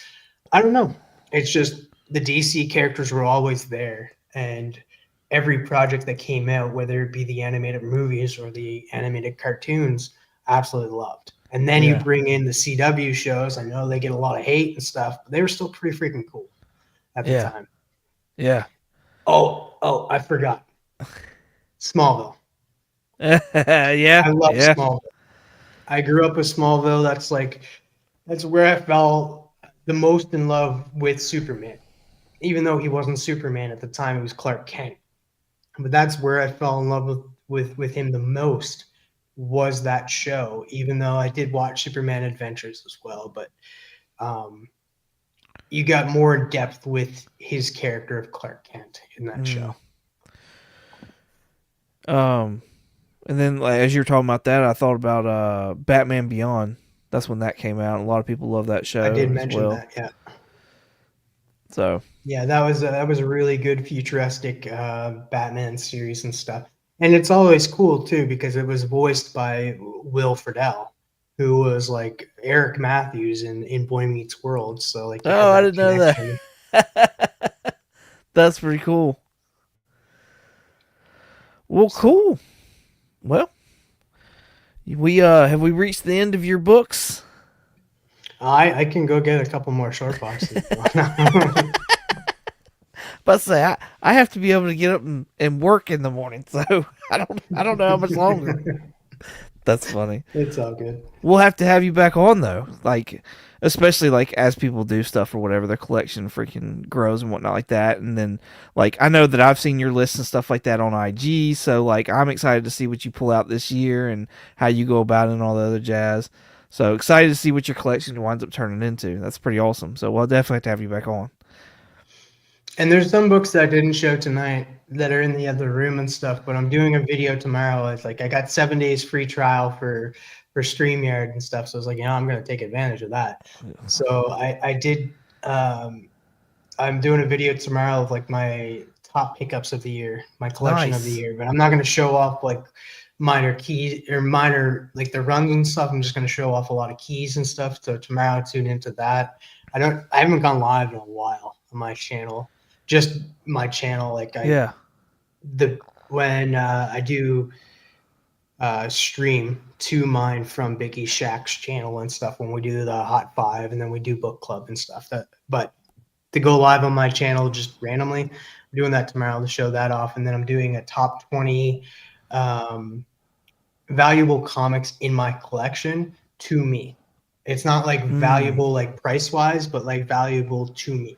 I don't know. It's just the DC characters were always there, and every project that came out, whether it be the animated movies or the animated cartoons, absolutely loved. And then you Yeah. bring in the CW shows. I know they get a lot of hate and stuff, but they were still pretty freaking cool at the Yeah. time. Yeah. Oh, I forgot. Smallville. Yeah. I love Yeah. Smallville. I grew up with Smallville. That's where I fell the most in love with Superman. Even though he wasn't Superman at the time, it was Clark Kent. But that's where I fell in love with him the most was that show. Even though I did watch Superman Adventures as well, but um, you got more in depth with his character of Clark Kent in that Mm. show. Um, and then like, as you were talking about that, I thought about Batman Beyond. That's when that came out. A lot of people love that I show did as mention well. that, yeah. So Yeah, that was a really good futuristic Batman series and stuff. And it's always cool too because it was voiced by Will Friedle, who was like Eric Matthews in Boy Meets World. So like you have oh, I that didn't know connection. that. That's pretty cool. Well, So cool. Well, we have we reached the end of your books? I can go get a couple more short boxes if you want. But say I have to be able to get up and work in the morning, so I don't know how much longer. That's funny. It's all good. We'll have to have you back on though, like especially like as people do stuff or whatever, their collection freaking grows and whatnot like that. And then like I know that I've seen your lists and stuff like that on IG, so like I'm excited to see what you pull out this year and how you go about it and all the other jazz. So excited to see what your collection winds up turning into. That's pretty awesome. So we'll definitely have to have you back on. And there's some books that I didn't show tonight that are in the other room and stuff, but I'm doing a video tomorrow. It's like I got 7 days free trial for StreamYard and stuff. So I was like, you know, I'm gonna take advantage of that. So I did I'm doing a video tomorrow of like my top pickups of the year, my collection of the Nice. year, but I'm not gonna show off like minor keys or minor like the runs and stuff. I'm just gonna show off a lot of keys and stuff. So tomorrow tune into that. I haven't gone live in a while on my channel, just my channel. Like Yeah. when I do stream to mine from Biggie Shack's channel and stuff when we do the Hot Five and then we do book club and stuff. But to go live on my channel just randomly, I'm doing that tomorrow to show that off, and then I'm doing a top 20 um, valuable comics in my collection to me. It's not like Mm, valuable like price wise, but like valuable to me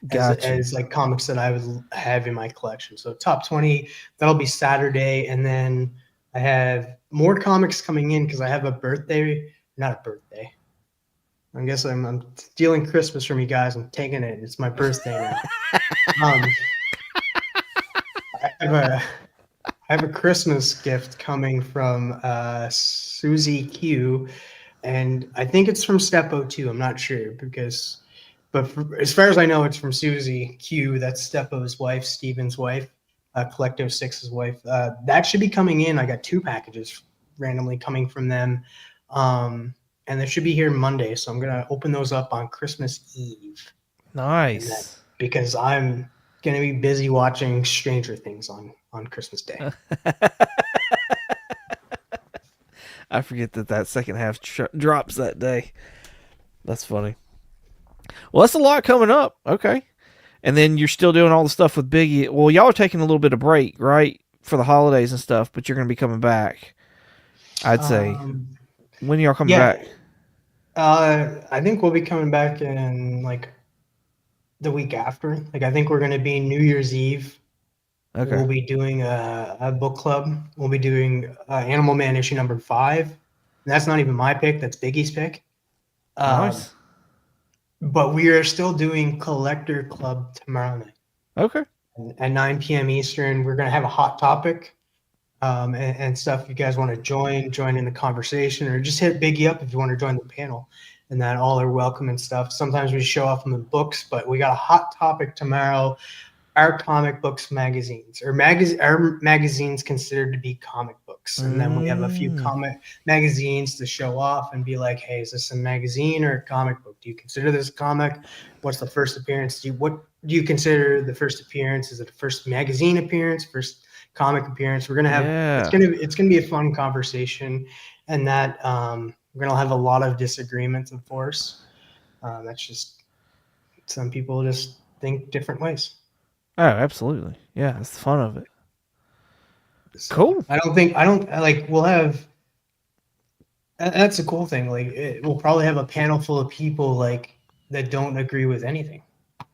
got you. as like comics that I would have in my collection. So top 20, that'll be Saturday. And then I have more comics coming in because I have a birthday, not a birthday. I guess I'm stealing Christmas from you guys. I'm taking it. It's my birthday now. Um, I have a I have a Christmas gift coming from Susie Q, and I think it's from Stepo too. I'm not sure as far as I know, it's from Susie Q. That's Stepo's wife, Steven's wife, Collective Six's wife. That should be coming in. I got 2 packages randomly coming from them, and they should be here Monday. So I'm gonna open those up on Christmas Eve, and that Nice. because I'm gonna be busy watching Stranger Things on Christmas Day. I forget that that second half drops that day. That's funny. Well, that's a lot coming up. Okay. And then you're still doing all the stuff with Biggie. Well, y'all are taking a little bit of break, right? For the holidays and stuff, but you're going to be coming back, I'd say. Um, When are y'all coming yeah, back? I think we'll be coming back in like the week after. Like I think we're gonna be New Year's Eve. Okay. We'll be doing a book club. We'll be doing Animal Man issue number 5. And that's not even my pick. That's Biggie's pick. Um, Nice. But we are still doing Collector Club tomorrow night Okay. at 9 p.m. Eastern. We're going to have a hot topic and stuff. If you guys want to join in the conversation, or just hit Biggie up if you want to join the panel. And that all are welcome and stuff. Sometimes we show off in the books, but we got a hot topic tomorrow. Our comic books magazines, or our magazines considered to be comic books, and then we have a few comic magazines to show off and be like, hey, is this a magazine or a comic book? Do you consider this a comic? What's the first appearance? What do you consider the first appearance? Is it the first magazine appearance, first comic appearance? We're gonna have Yeah. it's gonna be a fun conversation, and that we're gonna have a lot of disagreements, of course. That's just, some people just think different ways. Oh, absolutely. Yeah, that's the fun of it. So Cool. I don't like, we'll have, that's a cool thing. Like we'll probably have a panel full of people like that don't agree with anything.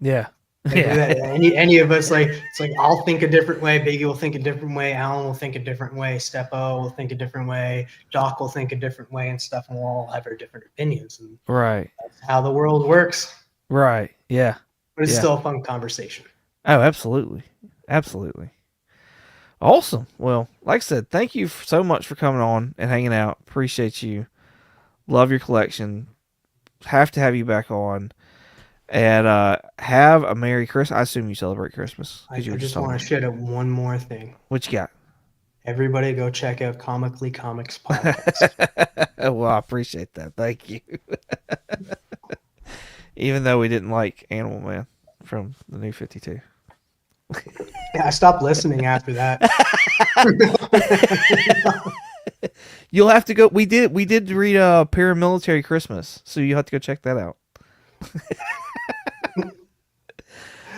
Yeah. Like Yeah. that, any of us, like it's like I'll think a different way, Biggie will think a different way, Alan will think a different way, Steppo will think a different way, Doc will think a different way and stuff, and we'll all have our different opinions. And Right. that's how the world works. Right. Yeah. But it's Yeah. still a fun conversation. Oh, absolutely. Absolutely. Awesome. Well, like I said, thank you so much for coming on and hanging out. Appreciate you. Love your collection. Have to have you back on. And have a Merry Christmas. I assume you celebrate Christmas I because you were just just talking want to about share one more thing. what you got. Everybody go check out Comically Comics podcast. Well, I appreciate that. Thank you. Even though we didn't like Animal Man from the New 52. Yeah, I stopped listening after that. You'll have to go. We did read Paramilitary Christmas, so you'll have to go check that out.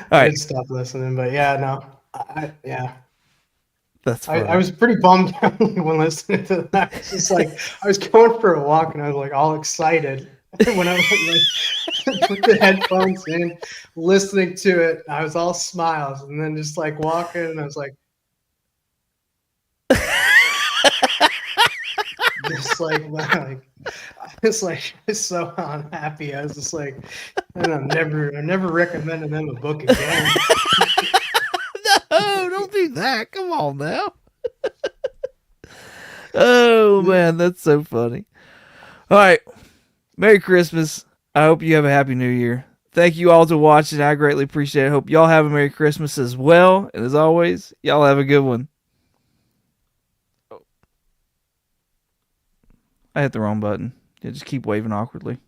All I right, just stopped listening, but yeah, no, yeah, that's I funny. was pretty bummed out when listening to that. I was just like, I was going for a walk and I was like all excited when I like put the headphones in, listening to it. I was all smiles, and then just like walking, and I was like, just I was like so unhappy. I was just like, and I never recommended them a book again. No, don't do that. Come on now. Oh man, that's so funny. All right, Merry Christmas. I hope you have a Happy New Year. Thank you all to watching. I greatly appreciate it. Hope y'all have a Merry Christmas as well. And as always, y'all have a good one. I hit the wrong button. Yeah, just keep waving awkwardly.